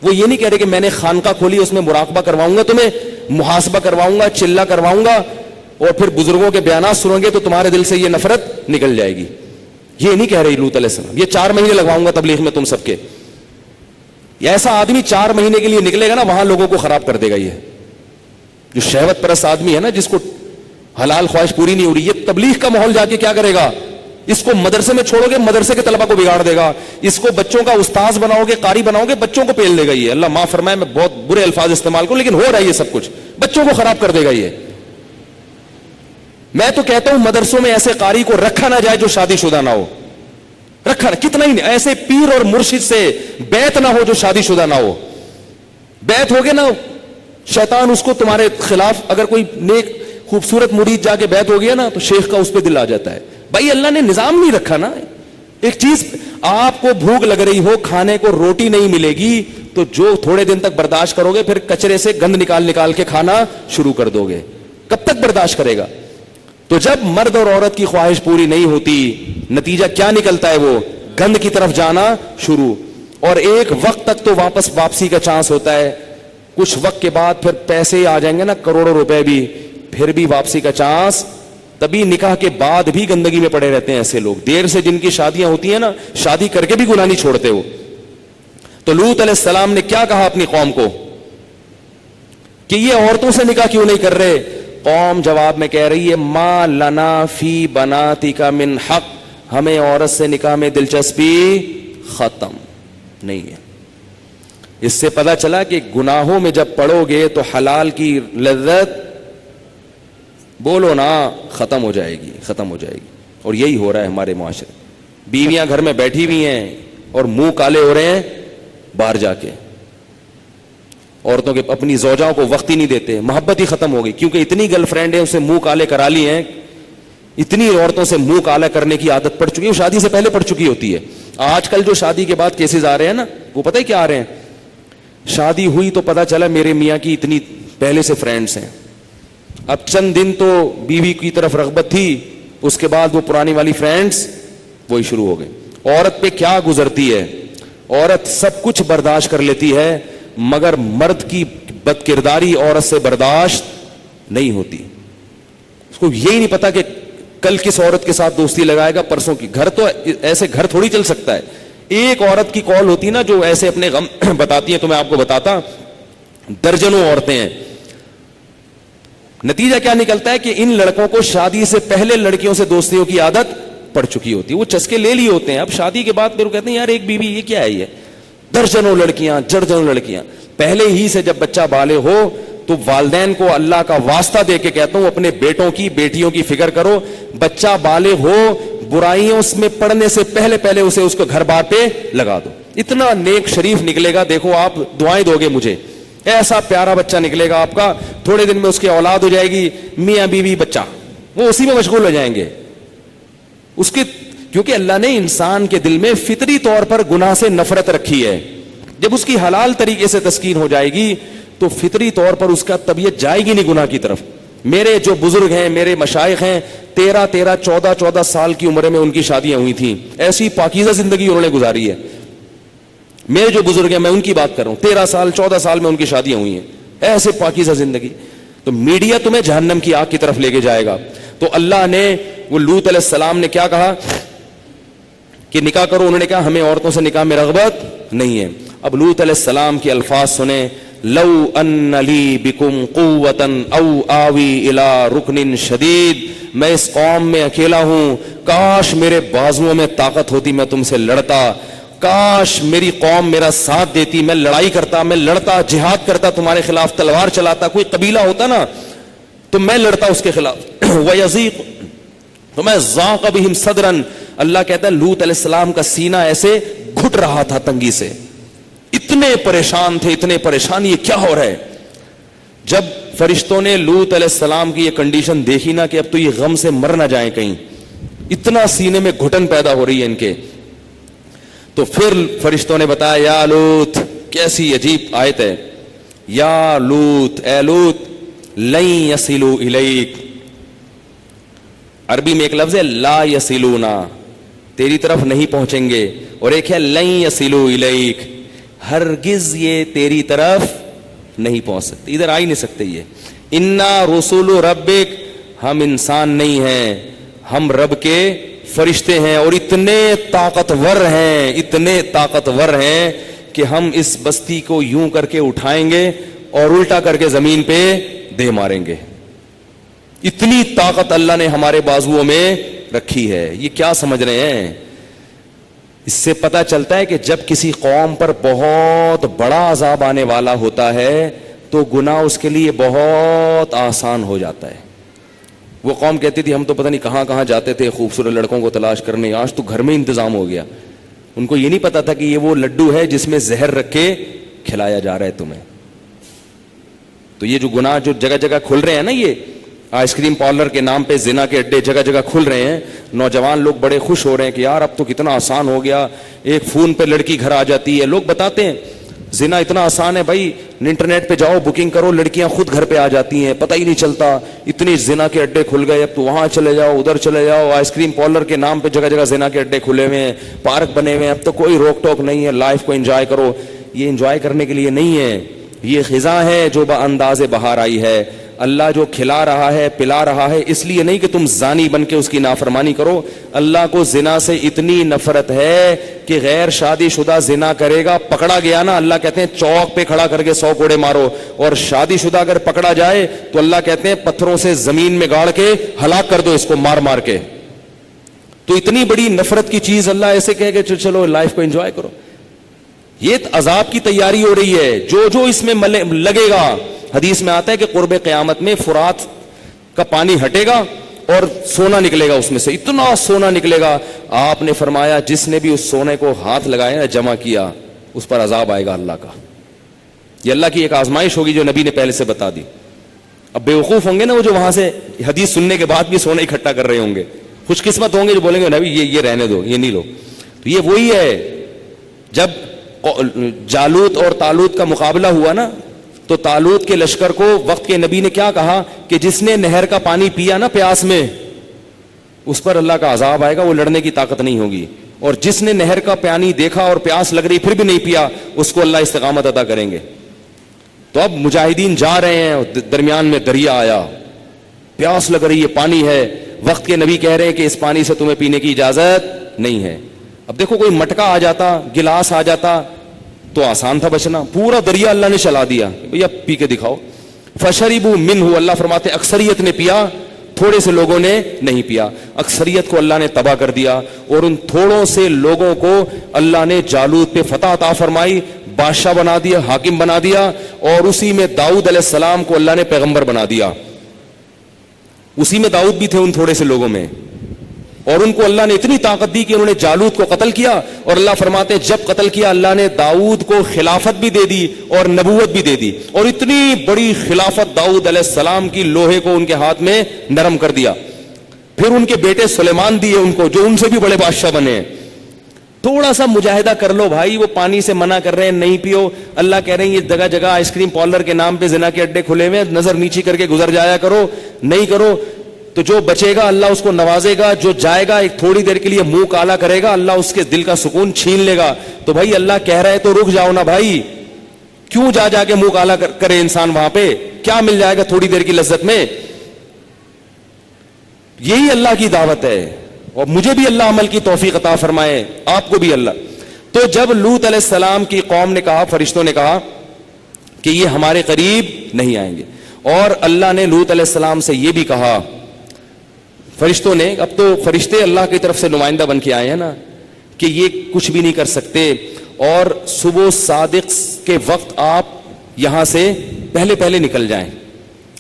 وہ یہ نہیں کہہ رہے کہ میں نے خانقاہ کھولی, اس میں مراقبہ کرواؤں گا, تمہیں محاسبہ کرواؤں گا, چلہ کرواؤں گا, اور پھر بزرگوں کے بیانات سنو گے تو تمہارے دل سے یہ نفرت نکل جائے گی. یہ نہیں کہہ رہی لوط علیہ السلام. یہ 4 مہینے لگواؤں گا تبلیغ میں تم سب کے. ایسا آدمی 4 مہینے کے لیے نکلے گا نا, وہاں لوگوں کو خراب کر دے گا. یہ جو شہوت پرست آدمی ہے نا, جس کو حلال خواہش پوری نہیں ہو رہی, یہ تبلیغ کا ماحول جا کے کیا کرے گا؟ اس کو مدرسے میں چھوڑو گے, مدرسے کے طلبہ کو بگاڑ دے گا. اس کو بچوں کا استاذ بناؤ گے, قاری بناؤ گے, بچوں کو پیل دے گا. یہ اللہ معاف فرمائے, میں بہت برے الفاظ استعمال کروں, لیکن ہو رہا ہے یہ سب کچھ. بچوں کو خراب کر دے گا یہ. میں تو کہتا ہوں مدرسوں میں ایسے قاری کو رکھا نہ جائے جو شادی شدہ نہ ہو. رکھا کتنا ہی ایسے پیر اور مرشد سے بیعت نہ ہو جو شادی شدہ نہ ہو. بیعت ہوگے نا, شیطان اس کو تمہارے خلاف, اگر کوئی نیک خوبصورت مرید جا کے بیعت ہو گیا نا تو شیخ کا اس پہ دل آ جاتا ہے. بھائی اللہ نے نظام نہیں رکھا نا. ایک چیز, آپ کو بھوک لگ رہی ہو, کھانے کو روٹی نہیں ملے گی, تو جو تھوڑے دن تک برداشت کرو گے, پھر کچرے سے گند نکال نکال کے کھانا شروع کر دو گے. کب تک برداشت کرے گا؟ تو جب مرد اور عورت کی خواہش پوری نہیں ہوتی, نتیجہ کیا نکلتا ہے؟ وہ گند کی طرف جانا شروع. اور ایک وقت تک تو واپسی کا چانس ہوتا ہے. کچھ وقت کے بعد پھر پیسے آ جائیں گے نا, کروڑوں روپے بھی, پھر بھی واپسی کا چانس. تبھی نکاح کے بعد بھی گندگی میں پڑے رہتے ہیں ایسے لوگ. دیر سے جن کی شادیاں ہوتی ہیں نا, شادی کر کے بھی گناہ نہیں چھوڑتے ہو. تو لوط علیہ السلام نے کیا کہا اپنی قوم کو کہ یہ عورتوں سے نکاح کیوں نہیں کر رہے؟ قوم جواب میں کہہ رہی ہے ما لنا فی بناتک من حق, ہمیں عورت سے نکاح میں دلچسپی ختم نہیں ہے. اس سے پتا چلا کہ گناہوں میں جب پڑو گے تو حلال کی لذت بولو نا ختم ہو جائے گی, ختم ہو جائے گی. اور یہی ہو رہا ہے ہمارے معاشرے. بیویاں گھر میں بیٹھی ہوئی ہیں اور منہ کالے ہو رہے ہیں باہر جا کے. عورتوں کے اپنی زوجاؤں کو وقت ہی نہیں دیتے, محبت ہی ختم ہو گئی, کیونکہ اتنی گرل فرینڈ ہیں اسے منہ کالے کرا لی ہیں, اتنی عورتوں سے منہ کالا کرنے کی عادت پڑ چکی ہے, وہ شادی سے پہلے پڑ چکی ہوتی ہے. آج کل جو شادی کے بعد کیسز آ رہے ہیں نا, وہ پتہ ہے کیا آ رہے ہیں؟ شادی ہوئی تو پتا چلا میرے میاں کی اتنی پہلے سے فرینڈز ہیں, اب چند دن تو بیوی کی طرف رغبت تھی, اس کے بعد وہ پرانی والی فرینڈز وہی شروع ہو گئے. عورت پہ کیا گزرتی ہے؟ عورت سب کچھ برداشت کر لیتی ہے, مگر مرد کی بد کرداری عورت سے برداشت نہیں ہوتی. اس کو یہی نہیں پتا کہ کل کس عورت کے ساتھ دوستی لگائے گا, پرسوں کی. گھر تو ایسے گھر تھوڑی چل سکتا ہے. ایک عورت کی کال ہوتی نا جو ایسے اپنے غم بتاتی ہے, تو میں آپ کو بتاتا, درجنوں عورتیں ہیں. نتیجہ کیا نکلتا ہے کہ ان لڑکوں کو شادی سے پہلے لڑکیوں سے دوستیوں کی عادت پڑ چکی ہوتی ہے, وہ چسکے لے لیے ہوتے ہیں. اب شادی کے بعد پھر وہ کہتے ہیں یار ایک بیوی یہ کیا ہے, یہ درجنوں لڑکیاں, درجنوں لڑکیاں. پہلے ہی سے جب بچہ بالغ ہو تو والدین کو اللہ کا واسطہ دے کے کہتا ہوں اپنے بیٹوں کی بیٹیوں کی فکر کرو. بچہ بالغ ہو, برائیوں میں پڑنے سے پہلے اسے اس کو گھر بار پہ لگا دو. اتنا نیک شریف نکلے گا, دیکھو آپ دعائیں دو گے مجھے, ایسا پیارا بچہ نکلے گا آپ کا, تھوڑے دن میں اس کی اولاد ہو جائے گی, میاں بیوی بچہ, وہ اسی میں مشغول ہو جائیں گے. اس کی کیونکہ اللہ نے انسان کے دل میں فطری طور پر گناہ سے نفرت رکھی ہے. جب اس کی حلال طریقے سے تسکین ہو جائے گی تو فطری طور پر اس کا طبیعت جائے گی نہیں گناہ کی طرف. میرے جو بزرگ ہیں, میرے مشائخ ہیں, 13 14 سال کی عمر میں ان کی شادیاں ہوئی تھیں, ایسی پاکیزہ زندگی انہوں نے گزاری ہے. میرے جو بزرگ ہیں میں ان کی بات کر رہا ہوں, 13 سال 14 سال میں ان کی شادیاں ہوئی ہیں, ایسے پاکیزہ زندگی. تو میڈیا تمہیں جہنم کی آگ کی طرف لے کے جائے گا. تو اللہ نے وہ لوط علیہ السلام نے کیا کہا کہ نکاح کرو, انہوں نے کہا ہمیں عورتوں سے نکاح میں رغبت نہیں ہے. اب لوط علیہ السلام کے الفاظ سنیں, لو ان لی بکم قوتا او آوی الی رکن شدید, میں اس قوم میں اکیلا ہوں, کاش میرے بازوؤں میں طاقت ہوتی میں تم سے لڑتا, کاش میری قوم میرا ساتھ دیتی, میں لڑائی کرتا, میں لڑتا, جہاد کرتا, تمہارے خلاف تلوار چلاتا, کوئی قبیلہ ہوتا نا تو میں لڑتا اس کے خلاف. وَيَزِيقُ, تو میں ذاق بہم صدرن, اللہ کہتا ہے لوط علیہ السلام کا سینہ ایسے گھٹ رہا تھا تنگی سے, اتنے پریشان تھے, اتنے پریشان, یہ کیا ہو رہا ہے. جب فرشتوں نے لوط علیہ السلام کی یہ کنڈیشن دیکھی نا کہ اب تو یہ غم سے مر نہ جائیں کہیں, اتنا سینے میں گھٹن پیدا ہو رہی ہے ان کے, تو پھر فرشتوں نے بتایا یا لوط, کیسی عجیب آیت ہے, یا لوط, اے لوط, لن یصلوا الیک, عربی میں ایک لفظ ہے لا یصلونا, تیری طرف نہیں پہنچیں گے, اور ایک ہے لن یصلوا الیک, ہرگز یہ تیری طرف نہیں پہنچ سکتے, ادھر آ ہی نہیں سکتے یہ. انا رسول ربک, ہم انسان نہیں ہیں, ہم رب کے فرشتے ہیں, اور اتنے طاقتور ہیں, اتنے طاقتور ہیں کہ ہم اس بستی کو یوں کر کے اٹھائیں گے اور الٹا کر کے زمین پہ دے ماریں گے. اتنی طاقت اللہ نے ہمارے بازوؤں میں رکھی ہے. یہ کیا سمجھ رہے ہیں؟ اس سے پتا چلتا ہے کہ جب کسی قوم پر بہت بڑا عذاب آنے والا ہوتا ہے تو گناہ اس کے لیے بہت آسان ہو جاتا ہے. وہ قوم کہتی تھی ہم تو پتہ نہیں کہاں کہاں جاتے تھے خوبصورت لڑکوں کو تلاش کرنے, آج تو گھر میں انتظام ہو گیا. ان کو یہ نہیں پتا تھا کہ یہ وہ لڈو ہے جس میں زہر رکھ کے کھلایا جا رہا ہے تمہیں. تو یہ جو گناہ جو جگہ جگہ کھل رہے ہیں نا, یہ آئس کریم پارلر کے نام پہ زنا کے اڈے جگہ جگہ کھل رہے ہیں, نوجوان لوگ بڑے خوش ہو رہے ہیں کہ یار اب تو کتنا آسان ہو گیا, ایک فون پہ لڑکی گھر آ جاتی ہے. لوگ بتاتے ہیں زنا اتنا آسان ہے بھائی, انٹرنیٹ پہ جاؤ بکنگ کرو, لڑکیاں خود گھر پہ آ جاتی ہیں, پتہ ہی نہیں چلتا, اتنی زنا کے اڈے کھل گئے. اب تو وہاں چلے جاؤ, ادھر چلے جاؤ, آئس کریم پارلر کے نام پہ جگہ جگہ زنا کے اڈے کھلے ہوئے ہیں, پارک بنے ہوئے ہیں, اب تو کوئی روک ٹوک نہیں ہے, لائف کو انجوائے کرو. یہ انجوائے کرنے کے لیے نہیں ہے, یہ خزاں ہے جو بانداز بہار آئی ہے. اللہ جو کھلا رہا ہے پلا رہا ہے, اس لیے نہیں کہ تم زانی بن کے اس کی نافرمانی کرو. اللہ کو زنا سے اتنی نفرت ہے کہ غیر شادی شدہ زنا کرے گا, پکڑا گیا نا, اللہ کہتے ہیں چوک پہ کھڑا کر کے 100 کوڑے مارو, اور شادی شدہ اگر پکڑا جائے تو اللہ کہتے ہیں پتھروں سے زمین میں گاڑ کے ہلاک کر دو اس کو, مار مار کے. تو اتنی بڑی نفرت کی چیز اللہ ایسے کہے کہ چلو لائف کو انجوائے کرو. یہ عذاب کی تیاری ہو رہی ہے, جو جو اس میں لگے گا. حدیث میں آتا ہے کہ قرب قیامت میں فرات کا پانی ہٹے گا اور سونا نکلے گا اس میں سے, اتنا سونا نکلے گا. آپ نے فرمایا جس نے بھی اس سونے کو ہاتھ لگایا جمع کیا, اس پر عذاب آئے گا اللہ کا. یہ اللہ کی ایک آزمائش ہوگی جو نبی نے پہلے سے بتا دی. اب بیوقوف ہوں گے نا وہ جو وہاں سے حدیث سننے کے بعد بھی سونا اکٹھا کر رہے ہوں گے, خوش قسمت ہوں گے جو بولیں گے نبی یہ رہنے دو, یہ نہیں لو. تو یہ وہی ہے, جب جالوت اور طالوت کا مقابلہ ہوا نا, تو طالوت کے لشکر کو وقت کے نبی نے کیا کہا کہ جس نے نہر کا پانی پیا نا پیاس میں, اس پر اللہ کا عذاب آئے گا, وہ لڑنے کی طاقت نہیں ہوگی. اور جس نے نہر کا پانی دیکھا اور پیاس لگ رہی پھر بھی نہیں پیا, اس کو اللہ استقامت عطا کریں گے. تو اب مجاہدین جا رہے ہیں, درمیان میں دریا آیا, پیاس لگ رہی ہے, پانی ہے, وقت کے نبی کہہ رہے ہیں کہ اس پانی سے تمہیں پینے کی اجازت نہیں ہے. اب دیکھو کوئی مٹکا آ جاتا, گلاس آ جاتا تو آسان تھا بچنا, پورا دریا اللہ نے چلا دیا, بھیا پی کے دکھاؤ. فشربوا منہ, اللہ فرماتے اکثریت نے پیا, تھوڑے سے لوگوں نے نہیں پیا. اکثریت کو اللہ نے تباہ کر دیا, اور ان تھوڑوں سے لوگوں کو اللہ نے جالوت پہ فتح عطا فرمائی, بادشاہ بنا دیا, حاکم بنا دیا, اور اسی میں داؤد علیہ السلام کو اللہ نے پیغمبر بنا دیا. اسی میں داؤد بھی تھے ان تھوڑے سے لوگوں میں, اور ان کو اللہ نے اتنی طاقت دی کہ انہوں نے جالوت کو قتل کیا. اور اللہ فرماتے ہیں جب قتل کیا اللہ نے داؤد کو خلافت بھی دے دی اور نبوت بھی دے دی, اور اتنی بڑی خلافت داؤد علیہ السلام کی لوہے کو ان کے ہاتھ میں نرم کر دیا. پھر ان کے بیٹے سلیمان دیے ان کو, جو ان سے بھی بڑے بادشاہ بنے. تھوڑا سا مجاہدہ کر لو بھائی, وہ پانی سے منع کر رہے ہیں نہیں پیو, اللہ کہہ رہے ہیں یہ جگہ جگہ آئس کریم پارلر کے نام پہ زنا کے اڈے کھلے ہوئے, نظر نیچی کر کے گزر جایا کرو, نہیں کرو. تو جو بچے گا اللہ اس کو نوازے گا, جو جائے گا ایک تھوڑی دیر کے لیے منہ کالا کرے گا اللہ اس کے دل کا سکون چھین لے گا. تو بھائی اللہ کہہ رہا ہے تو رک جاؤ نا بھائی, کیوں جا جا کے منہ کالا کرے انسان وہاں پہ, کیا مل جائے گا تھوڑی دیر کی لذت میں. یہی اللہ کی دعوت ہے, اور مجھے بھی اللہ عمل کی توفیق عطا فرمائے, آپ کو بھی اللہ. تو جب لوط علیہ السلام کی قوم نے کہا, فرشتوں نے کہا کہ یہ ہمارے قریب نہیں آئیں گے, اور اللہ نے لوط علیہ السلام سے یہ بھی کہا, فرشتوں نے, اب تو فرشتے اللہ کی طرف سے نمائندہ بن کے آئے ہیں نا, کہ یہ کچھ بھی نہیں کر سکتے, اور صبح صادق کے وقت آپ یہاں سے پہلے نکل جائیں,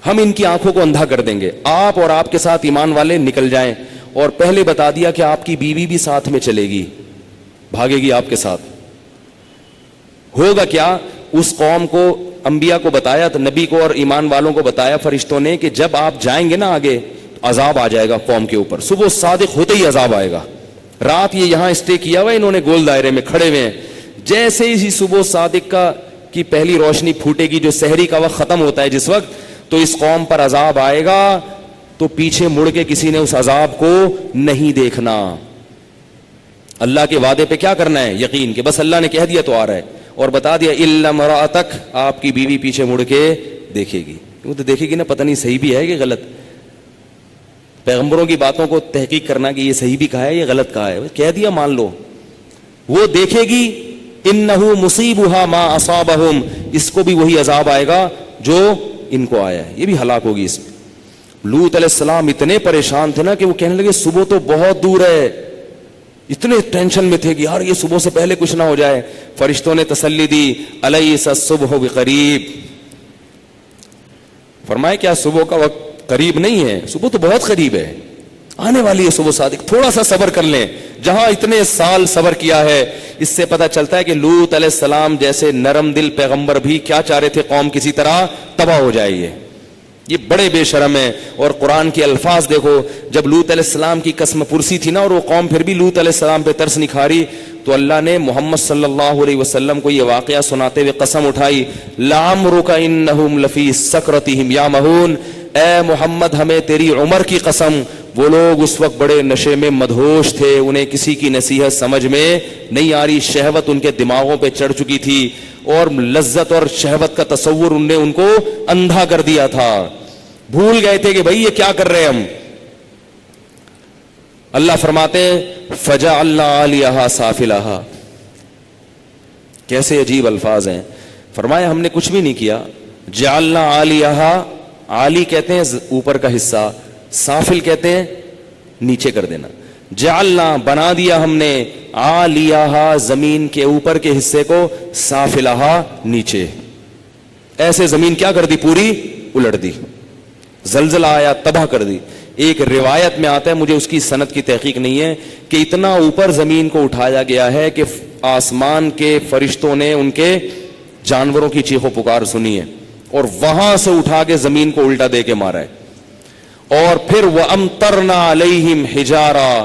ہم ان کی آنکھوں کو اندھا کر دیں گے, آپ اور آپ کے ساتھ ایمان والے نکل جائیں. اور پہلے بتا دیا کہ آپ کی بیوی بھی ساتھ میں چلے گی, بھاگے گی آپ کے ساتھ. ہوگا کیا, اس قوم کو, انبیاء کو بتایا, تو نبی کو اور ایمان والوں کو بتایا فرشتوں نے کہ جب آپ جائیں گے نا آگے, عذاب آ جائے گا قوم کے اوپر, صبح صادق ہوتے ہی عذاب آئے گا. رات یہ یہاں اسٹے کیا ہوا, انہوں نے گول دائرے میں کھڑے ہوئے ہیں, جیسے ہی صبح صادق کی پہلی روشنی پھوٹے گی, جو سحری کا وقت ختم ہوتا ہے جس وقت, تو اس قوم پر عذاب آئے گا, تو پیچھے مڑ کے کسی نے اس عذاب کو نہیں دیکھنا. اللہ کے وعدے پہ کیا کرنا ہے, یقین, کہ بس اللہ نے کہہ دیا تو آ رہا ہے, اور بتا دیا الا امرأتک, آپ کی بیوی پیچھے مڑ کے دیکھے گی. وہ تو دیکھے گی نا, پتہ نہیں صحیح بھی ہے کہ غلط. پیغمبروں کی باتوں کو تحقیق کرنا کہ یہ صحیح بھی کہا ہے یہ غلط کہا ہے, کہہ دیا مان لو. وہ دیکھے گی, انہ مصیبھا ما اصابہم, اس کو بھی وہی عذاب آئے گا جو ان کو آیا ہے, یہ بھی ہلاک ہوگی اس میں. لوط علیہ السلام اتنے پریشان تھے نا کہ وہ کہنے لگے صبح تو بہت دور ہے, اتنے ٹینشن میں تھے کہ یار یہ صبح سے پہلے کچھ نہ ہو جائے. فرشتوں نے تسلی دی, الیس الصبح بقریب, فرمائے کیا صبح کا وقت قریب نہیں ہے, صبح تو بہت قریب ہے, آنے والی ہے صبح صادق, تھوڑا سا صبر کر لیں. جہاں اتنے سال صبر کیا ہے, اس سے پتہ چلتا ہے کہ لوط علیہ السلام جیسے نرم دل پیغمبر بھی کیا چاہ رہے تھے, قوم کسی طرح تباہ ہو جائے. یہ بڑے بے شرم ہیں. اور قرآن کے الفاظ دیکھو, جب لوط علیہ السلام کی قسم پرسی تھی نا, اور وہ قوم پھر بھی لوط علیہ السلام پہ ترس نہیں کھا رہی, تو اللہ نے محمد صلی اللہ علیہ وسلم کو یہ واقعہ سناتے ہوئے قسم اٹھائی, لعمرک انہم لفی سکرتہم یعمہون, اے محمد ہمیں تیری عمر کی قسم, وہ لوگ اس وقت بڑے نشے میں مدہوش تھے, انہیں کسی کی نصیحت سمجھ میں نہیں آ رہی, شہوت ان کے دماغوں پہ چڑھ چکی تھی, اور لذت اور شہوت کا تصور ان نے ان کو اندھا کر دیا تھا, بھول گئے تھے کہ بھئی یہ کیا کر رہے ہم. اللہ فرماتے ہیں فجعلنا عالیہا سافلہا, کیسے عجیب الفاظ ہیں. فرمایا ہم نے کچھ بھی نہیں کیا, جعلنا عالیہا, عالی کہتے ہیں اوپر کا حصہ, سافل کہتے ہیں نیچے کر دینا. جعلنا بنا دیا ہم نے, عالیہا زمین کے اوپر کے حصے کو, سافلہا نیچے. ایسے زمین کیا کر دی, پوری الٹ دی, زلزلہ آیا تباہ کر دی. ایک روایت میں آتا ہے, مجھے اس کی سند کی تحقیق نہیں ہے, کہ اتنا اوپر زمین کو اٹھایا گیا ہے کہ آسمان کے فرشتوں نے ان کے جانوروں کی چیخو پکار سنی ہے, اور وہاں سے اٹھا کے زمین کو الٹا دے کے مارا ہے. اور پھر وَأَمْطَرْنَا عَلَيْهِمْ حِجَارًا,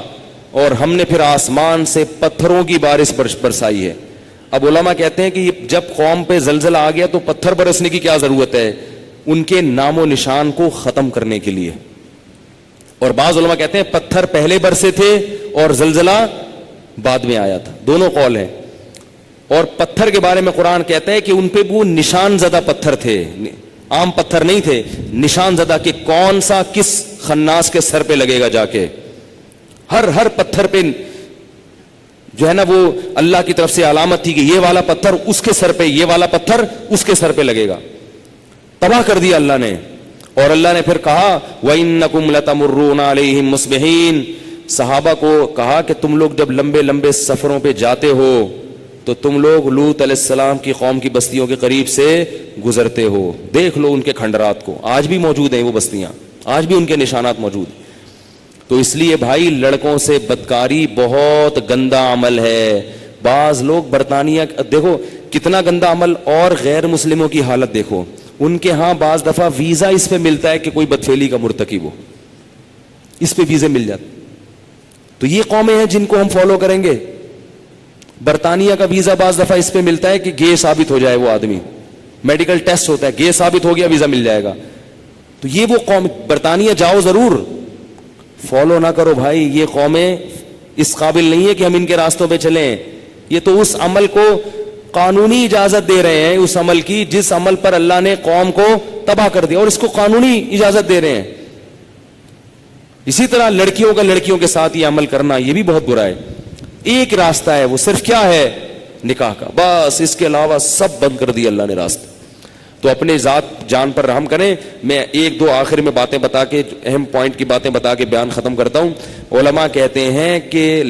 اور ہم نے پھر آسمان سے پتھروں کی بارش برسائی ہے. اب علماء کہتے ہیں کہ جب قوم پہ زلزلہ آ گیا تو پتھر برسنے کی کیا ضرورت ہے, ان کے نام و نشان کو ختم کرنے کے لیے. اور بعض علماء کہتے ہیں پتھر پہلے برسے تھے اور زلزلہ بعد میں آیا تھا, دونوں قول ہیں. اور پتھر کے بارے میں قرآن کہتا ہے کہ ان پہ وہ نشان زدہ پتھر تھے, عام پتھر نہیں تھے, نشان زدہ, کہ کون سا کس خناس کے سر پہ لگے گا جا کے. ہر پتھر پہ جو ہے نا وہ اللہ کی طرف سے علامت تھی کہ یہ والا پتھر اس کے سر پہ, یہ والا پتھر اس کے سر پہ لگے گا. تباہ کر دیا اللہ نے. اور اللہ نے پھر کہا وَإِنَّكُمْ لَتَمُرُّونَ عَلَيْهِمْ مُصْبِحِينَ, صحابہ کو کہا کہ تم لوگ جب لمبے لمبے سفروں پہ جاتے ہو تو تم لوگ لوط علیہ السلام کی قوم کی بستیوں کے قریب سے گزرتے ہو. دیکھ لو ان کے کھنڈرات کو, آج بھی موجود ہیں وہ بستیاں, آج بھی ان کے نشانات موجود. تو اس لیے بھائی لڑکوں سے بدکاری بہت گندا عمل ہے. بعض لوگ برطانیہ دیکھو کتنا گندا عمل, اور غیر مسلموں کی حالت دیکھو, ان کے ہاں بعض دفعہ ویزا اس پہ ملتا ہے کہ کوئی بدفعلی کا مرتکب ہو, اس پہ ویزے مل جاتے. تو یہ قومیں ہیں جن کو ہم فالو کریں گے. برطانیہ کا ویزا بعض دفعہ اس پہ ملتا ہے کہ گے ثابت ہو جائے وہ آدمی, میڈیکل ٹیسٹ ہوتا ہے, گے ثابت ہو گیا ویزا مل جائے گا. تو یہ وہ قوم, برطانیہ جاؤ ضرور, فالو نہ کرو بھائی. یہ قومیں اس قابل نہیں ہے کہ ہم ان کے راستوں پہ چلیں. یہ تو اس عمل کو قانونی اجازت دے رہے ہیں, اس عمل کی جس عمل پر اللہ نے قوم کو تباہ کر دیا, اور اس کو قانونی اجازت دے رہے ہیں. اسی طرح لڑکیوں کا لڑکیوں کے ساتھ یہ عمل کرنا, یہ بھی بہت برا ہے. ایک راستہ ہے, وہ صرف کیا ہے؟ نکاح کا, بس. اس کے علاوہ سب بند کر دیا اللہ نے راستے. تو اپنے ذات جان پر رحم کریں. میں ایک دو آخر میں باتیں بتا کے, اہم پوائنٹ کی باتیں بتا کے بیان ختم کرتا ہوں. علماء کہتے ہیں کہ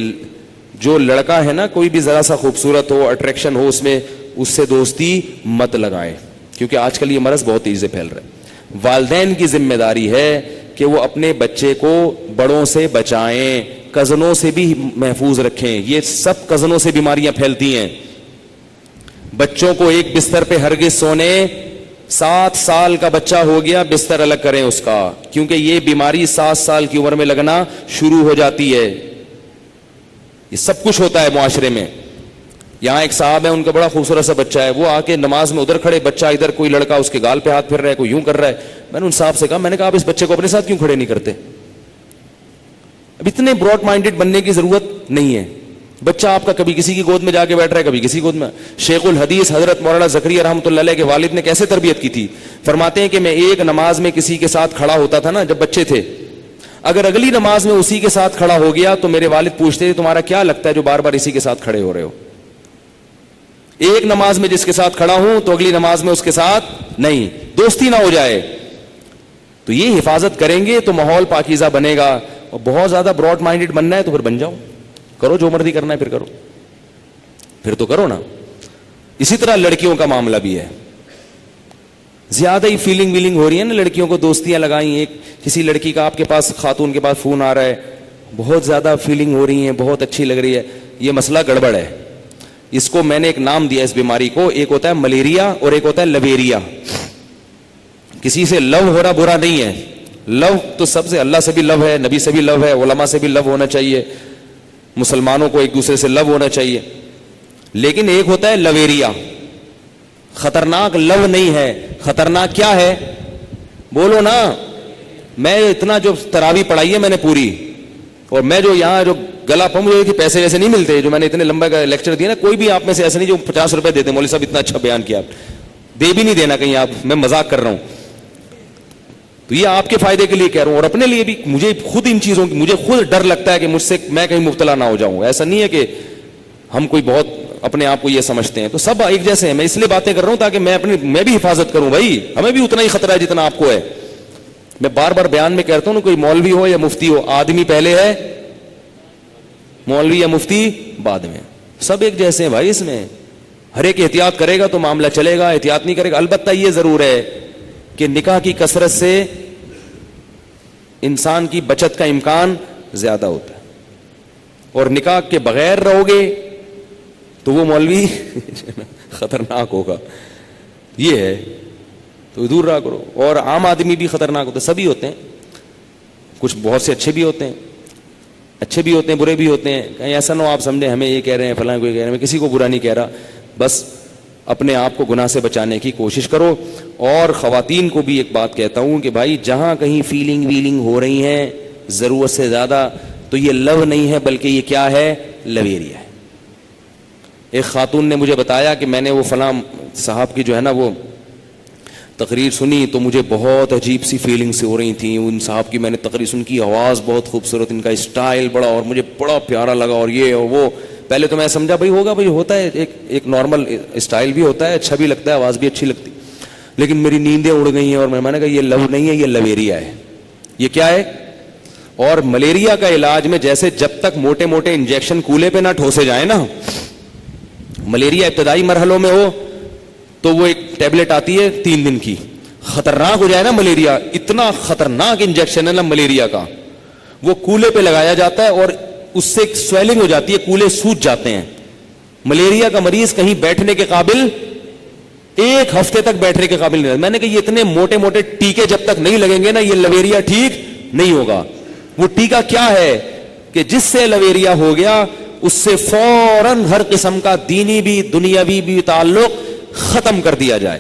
جو لڑکا ہے نا, کوئی بھی ذرا سا خوبصورت ہو, اٹریکشن ہو اس میں, اس سے دوستی مت لگائیں, کیونکہ آج کل یہ مرض بہت تیزی سے پھیل رہا ہے. والدین کی ذمہ داری ہے کہ وہ اپنے بچے کو بڑوں سے بچائیں, کزنوں سے بھی محفوظ رکھیں. یہ سب کزنوں سے بیماریاں پھیلتی ہیں. بچوں کو ایک بستر پہ ہرگز سونے, 7 سال کا بچہ ہو گیا بستر الگ کریں اس کا, کیونکہ یہ بیماری 7 سال کی عمر میں لگنا شروع ہو جاتی ہے. یہ سب کچھ ہوتا ہے معاشرے میں. یہاں ایک صاحب ہے, ان کا بڑا خوبصورت سا بچہ ہے, وہ آ کے نماز میں ادھر کھڑے, بچہ ادھر, کوئی لڑکا اس کے گال پہ ہاتھ پھر رہا ہے, کوئی یوں کر رہا ہے. میں نے ان صاحب سے کہا, میں نے کہا آپ اس بچے کو اپنے ساتھ کیوں کھڑے نہیں کرتے؟ اب اتنے براڈ مائنڈیڈ بننے کی ضرورت نہیں ہے. بچہ آپ کا کبھی کسی کی گود میں جا کے بیٹھ رہا ہے, کبھی کسی گود میں. شیخ الحدیث حضرت مولانا زکریا رحمۃ اللہ علیہ کے والد نے کیسے تربیت کی تھی؟ فرماتے ہیں کہ میں ایک نماز میں کسی کے ساتھ کھڑا ہوتا تھا نا جب بچے تھے, اگر اگلی نماز میں اسی کے ساتھ کھڑا ہو گیا تو میرے والد پوچھتے تھے تمہارا کیا لگتا ہے جو بار بار اسی کے ساتھ کھڑے ہو رہے ہو؟ ایک نماز میں جس کے ساتھ کھڑا ہوں تو اگلی نماز میں اس کے ساتھ نہیں, دوستی نہ ہو جائے. تو یہ حفاظت کریں گے تو ماحول پاکیزہ بنے گا. اور بہت زیادہ براڈ مائنڈیڈ بننا ہے تو پھر بن جاؤ, کرو جو مرضی کرنا ہے, پھر کرو, پھر تو کرو نا. اسی طرح لڑکیوں کا معاملہ بھی ہے. زیادہ ہی فیلنگ ویلنگ ہو رہی ہے نا, لڑکیوں کو دوستیاں لگائیں. ایک کسی لڑکی کا آپ کے پاس, خاتون کے پاس فون آ رہا ہے, بہت زیادہ فیلنگ ہو رہی ہے, بہت اچھی لگ رہی ہے. یہ مسئلہ گڑبڑ ہے. اس کو میں نے ایک نام دیا اس بیماری کو, ایک ہوتا ہے ملیریا اور ایک ہوتا ہے لویریا. کسی سے لو ہو رہا برا نہیں ہے, لو تو سب سے, اللہ سے بھی لو ہے, نبی سے بھی لو ہے, علماء سے بھی لو ہونا چاہیے, مسلمانوں کو ایک دوسرے سے لو ہونا چاہیے. لیکن ایک ہوتا ہے لویریا. خطرناک لو نہیں ہے. خطرناک کیا ہے؟ بولو نا. میں اتنا جو تراویح پڑھائی ہے میں نے پوری, اور میں جو یہاں جو گلا پا, مجھے پیسے ویسے نہیں ملتے جو میں نے اتنے لمبا کا لیکچر دیا نا. کوئی بھی آپ میں سے ایسا نہیں جو 50 روپے دیتے, مولوی صاحب اتنا اچھا بیان کیا, دے بھی نہیں دینا کہیں آپ, میں مذاق کر رہا ہوں. تو یہ آپ کے فائدے کے لیے کہہ رہا ہوں, اور اپنے لیے بھی. مجھے خود ان چیزوں کی, مجھے خود ڈر لگتا ہے کہ مجھ سے میں کہیں مبتلا نہ ہو جاؤں. ایسا نہیں ہے کہ ہم کوئی بہت اپنے آپ کو یہ سمجھتے ہیں, تو سب ایک جیسے ہیں. میں اس لیے باتیں کر رہا ہوں تاکہ میں بھی حفاظت کروں. بھائی ہمیں بھی اتنا ہی خطرہ ہے جتنا آپ کو ہے. میں بار بار بیان میں کہتا ہوں, کوئی مولوی ہو یا مفتی ہو, آدمی پہلے ہے, مولوی یا مفتی بعد میں. سب ایک جیسے ہیں بھائی. اس میں ہر ایک احتیاط کرے گا تو معاملہ چلے گا, احتیاط نہیں کرے گا. البتہ یہ ضرور ہے کہ نکاح کی کثرت سے انسان کی بچت کا امکان زیادہ ہوتا ہے, اور نکاح کے بغیر رہو گے تو وہ مولوی خطرناک ہوگا. یہ ہے تو دور رہا کرو. اور عام آدمی بھی خطرناک ہوتا ہے, سبھی ہوتے ہیں. کچھ بہت سے اچھے بھی ہوتے ہیں, اچھے بھی ہوتے ہیں, برے بھی ہوتے ہیں. کہیں ایسا نہ ہو آپ سمجھیں ہمیں یہ کہہ رہے ہیں, فلاں کوئی کہہ رہے ہیں. میں کسی کو برا نہیں کہہ رہا, بس اپنے آپ کو گناہ سے بچانے کی کوشش کرو. اور خواتین کو بھی ایک بات کہتا ہوں کہ بھائی جہاں کہیں فیلنگ ویلنگ ہو رہی ہیں ضرورت سے زیادہ, تو یہ لو نہیں ہے بلکہ یہ کیا ہے؟ لویریا ہے. ایک خاتون نے مجھے بتایا کہ میں نے وہ فلاں صاحب کی جو ہے نا وہ تقریر سنی تو مجھے بہت عجیب سی فیلنگ سے ہو رہی تھیں. ان صاحب کی میں نے تقریر سن کی, آواز بہت خوبصورت, ان کا اسٹائل بڑا, اور مجھے بڑا پیارا لگا, اور یہ اور وہ. پہلے تو میں سمجھا بھائی ہوگا, بھائی ہوتا ہے, ایک نارمل اسٹائل بھی ہوتا ہے, اچھا بھی لگتا ہے, آواز بھی اچھی لگتی. لیکن میری نیندیں اڑ گئی ہیں, اور میں نے کہا یہ لو نہیں ہے, یہ لویریا ہے. یہ کیا ہے؟ اور ملیریا کا علاج میں جیسے جب تک موٹے موٹے انجیکشن کولے پہ نہ ٹھوسے جائیں نا, ملیریا ابتدائی مرحلوں میں ہو تو وہ ایک ٹیبلٹ آتی ہے 3 دن کی. خطرناک ہو جائے نا ملیریا, اتنا خطرناک انجیکشن ہے نا ملیریا کا, وہ کولے پہ لگایا جاتا ہے اور اس سے سویلنگ ہو جاتی ہے, کولے سوج جاتے ہیں. ملیریا کا مریض کہیں بیٹھنے کے قابل, 1 ہفتے تک بیٹھنے کے قابل نہیں. میں نے کہا یہ اتنے موٹے موٹے ٹیکے جب تک نہیں لگیں گے نا یہ لویریا ٹھیک نہیں ہوگا. وہ ٹیکا کیا ہے کہ جس سے لویریا ہو گیا اس سے فوراً ہر قسم کا دینی بھی دنیاوی بھی تعلق ختم کر دیا جائے.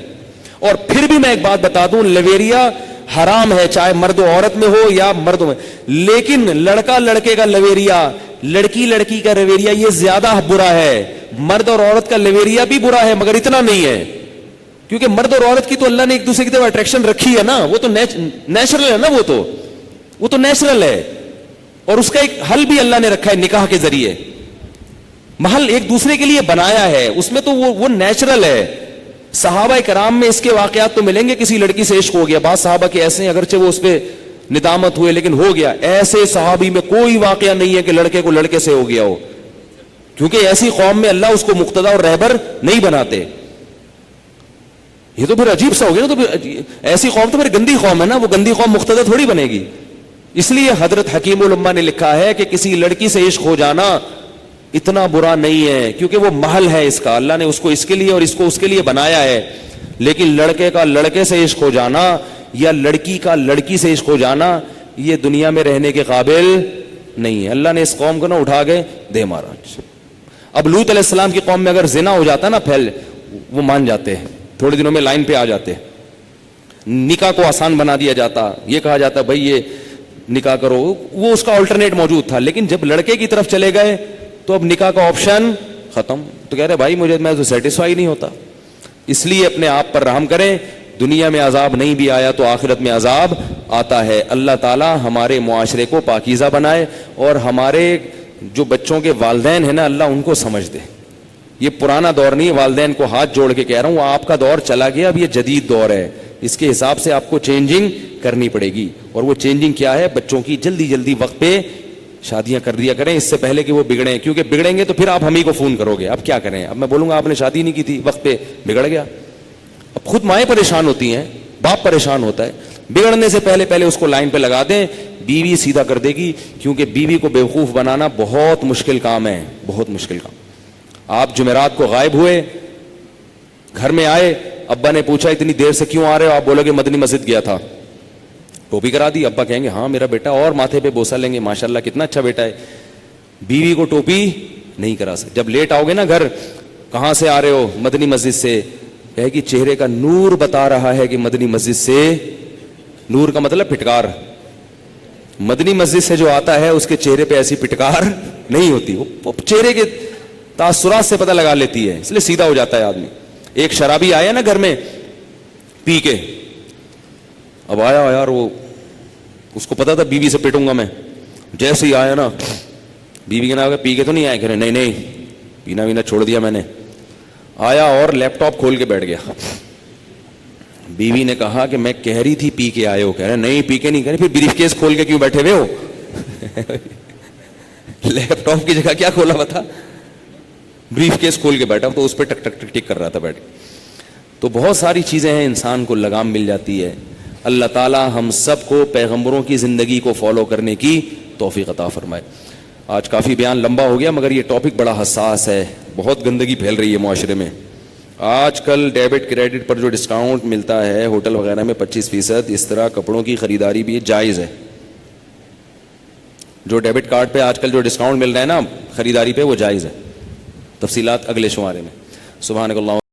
اور پھر بھی میں ایک بات بتا دوں, لویریا حرام ہے, چاہے مرد و عورت میں ہو یا مردوں میں. لیکن لڑکا لڑکے کا لویریا, لڑکی لڑکی کا رویریا یہ زیادہ برا ہے. مرد اور عورت کا لویریا بھی برا ہے مگر اتنا نہیں ہے, کیونکہ مرد اور عورت کی تو اللہ نے ایک دوسرے کی طرف اٹریکشن رکھی ہے نا, وہ تو نیچرل ہے نا, وہ تو نیچرل ہے. اور اس کا ایک حل بھی اللہ نے رکھا ہے نکاح کے ذریعے, محل ایک دوسرے کے لیے بنایا ہے, اس میں تو وہ نیچرل ہے. صحابہ کرام میں اس کے واقعات تو ملیں گے, کسی لڑکی سے عشق ہو گیا, بعض صحابہ کے ایسے ہیں اگرچہ وہ اس پہ ندامت ہوئے لیکن ہو گیا. ایسے صحابی میں کوئی واقعہ نہیں ہے کہ لڑکے کو لڑکے سے ہو گیا ہو, کیونکہ ایسی قوم میں اللہ اس کو مقتدی اور رہبر نہیں بناتے. یہ تو پھر عجیب سا ہو گیا نا, تو پھر ایسی قوم تو پھر گندی قوم ہے نا, وہ گندی قوم مقتدی تھوڑی بنے گی. اس لیے حضرت حکیم الامہ نے لکھا ہے کہ کسی لڑکی سے عشق ہو جانا اتنا برا نہیں ہے, کیونکہ وہ محل ہے اس کا, اللہ نے اس کو اس کے لیے اور اس کو اس کے لیے بنایا ہے. لیکن لڑکے کا لڑکے سے عشق ہو جانا یا لڑکی کا لڑکی سے عشق ہو جانا یہ دنیا میں رہنے کے قابل نہیں ہے. اللہ نے اس قوم کو نا اٹھا کے دے مارا. اب لوط علیہ السلام کی قوم میں اگر زنا ہو جاتا نا پھیل, وہ مان جاتے ہیں, تھوڑے دنوں میں لائن پہ آ جاتے, نکاح کو آسان بنا دیا جاتا, یہ کہا جاتا بھائی یہ نکاح کرو, وہ اس کا آلٹرنیٹ موجود تھا. لیکن جب لڑکے کی طرف چلے گئے تو اب نکاح کا آپشن ختم. تو کہہ رہے بھائی میں تو سیٹسفائی نہیں ہوتا. اس لیے اپنے آپ پر رحم کریں, دنیا میں عذاب نہیں بھی آیا تو آخرت میں عذاب آتا ہے. اللہ تعالی ہمارے معاشرے کو پاکیزہ بنائے اور ہمارے جو بچوں کے والدین ہیں نا اللہ ان کو سمجھ دے. یہ پرانا دور نہیں, والدین کو ہاتھ جوڑ کے کہہ رہا ہوں آپ کا دور چلا گیا, اب یہ جدید دور ہے, اس کے حساب سے آپ کو چینجنگ کرنی پڑے گی. اور وہ چینجنگ کیا ہے, بچوں کی جلدی جلدی وقت پہ شادیاں کر دیا کریں اس سے پہلے کہ وہ بگڑیں, کیونکہ بگڑیں گے تو پھر آپ ہم ہی کو فون کرو گے اب کیا کریں, اب میں بولوں گا آپ نے شادی نہیں کی تھی وقت پہ بگڑ گیا. اب خود مائیں پریشان ہوتی ہیں, باپ پریشان ہوتا ہے. بگڑنے سے پہلے اس کو لائن پہ لگا دیں, بیوی سیدھا کر دے گی, کیونکہ بیوی کو بیوقوف بنانا بہت مشکل کام ہے, بہت مشکل کام. آپ جمعرات کو غائب ہوئے, گھر میں آئے, ابا نے پوچھا اتنی دیر سے کیوں آ رہے ہو, آپ بولو گے مدنی مسجد گیا تھا. ٹوپی کرا دی, ابا کہیں گے ہاں میرا بیٹا, اور ماتھے پہ بوسہ لیں گے ماشاءاللہ کتنا اچھا بیٹا ہے. بیوی کو ٹوپی نہیں کرا سکتے. جب لیٹ آؤ گے نا گھر, کہاں سے آ رہے ہو, مدنی مسجد سے, کہے کہ چہرے کا نور بتا رہا ہے کہ مدنی مسجد سے. نور کا مطلب پھٹکار, مدنی مسجد سے جو آتا ہے اس کے چہرے پہ ایسی پھٹکار نہیں ہوتی, وہ چہرے کے تاثرات سے پتہ لگا لیتی ہے, اس لیے سیدھا ہو جاتا ہے آدمی. ایک شرابی آیا نا گھر میں پی کے, اب آیا یار وہ اس کو پتا تھا بیوی سے پیٹوں گا میں, جیسے ہی آیا نا بیوی کے نام پی کے تو نہیں آئے, کہہ رہے نہیں پینا وینا چھوڑ دیا میں نے. آیا اور لیپ ٹاپ کھول کے بیٹھ گیا. بیوی نے کہا کہ میں کہہ رہی تھی پی کے آئے ہو, کہہ رہے نہیں پی کے نہیں, کہہ رہے پھر بریف کیس کھول کے کیوں بیٹھے ہوئے ہو. لیپ ٹاپ کی جگہ کیا کھولا بتا, بریف کیس کھول کے بیٹھا تو اس پہ ٹک ٹک ٹک ٹک کر رہا تھا بیٹھ. تو بہت ساری چیزیں ہیں, انسان کو لگام مل جاتی ہے. اللہ تعالی ہم سب کو پیغمبروں کی زندگی کو فالو کرنے کی توفیق عطا فرمائے. آج کافی بیان لمبا ہو گیا مگر یہ ٹاپک بڑا حساس ہے, بہت گندگی پھیل رہی ہے معاشرے میں. آج کل ڈیبٹ کریڈٹ پر جو ڈسکاؤنٹ ملتا ہے ہوٹل وغیرہ میں 25%, اس طرح کپڑوں کی خریداری بھی جائز ہے. جو ڈیبٹ کارڈ پہ آج کل جو ڈسکاؤنٹ مل رہا ہے نا خریداری پہ, وہ جائز ہے. تفصیلات اگلے شمارے میں. سبحانک اللہ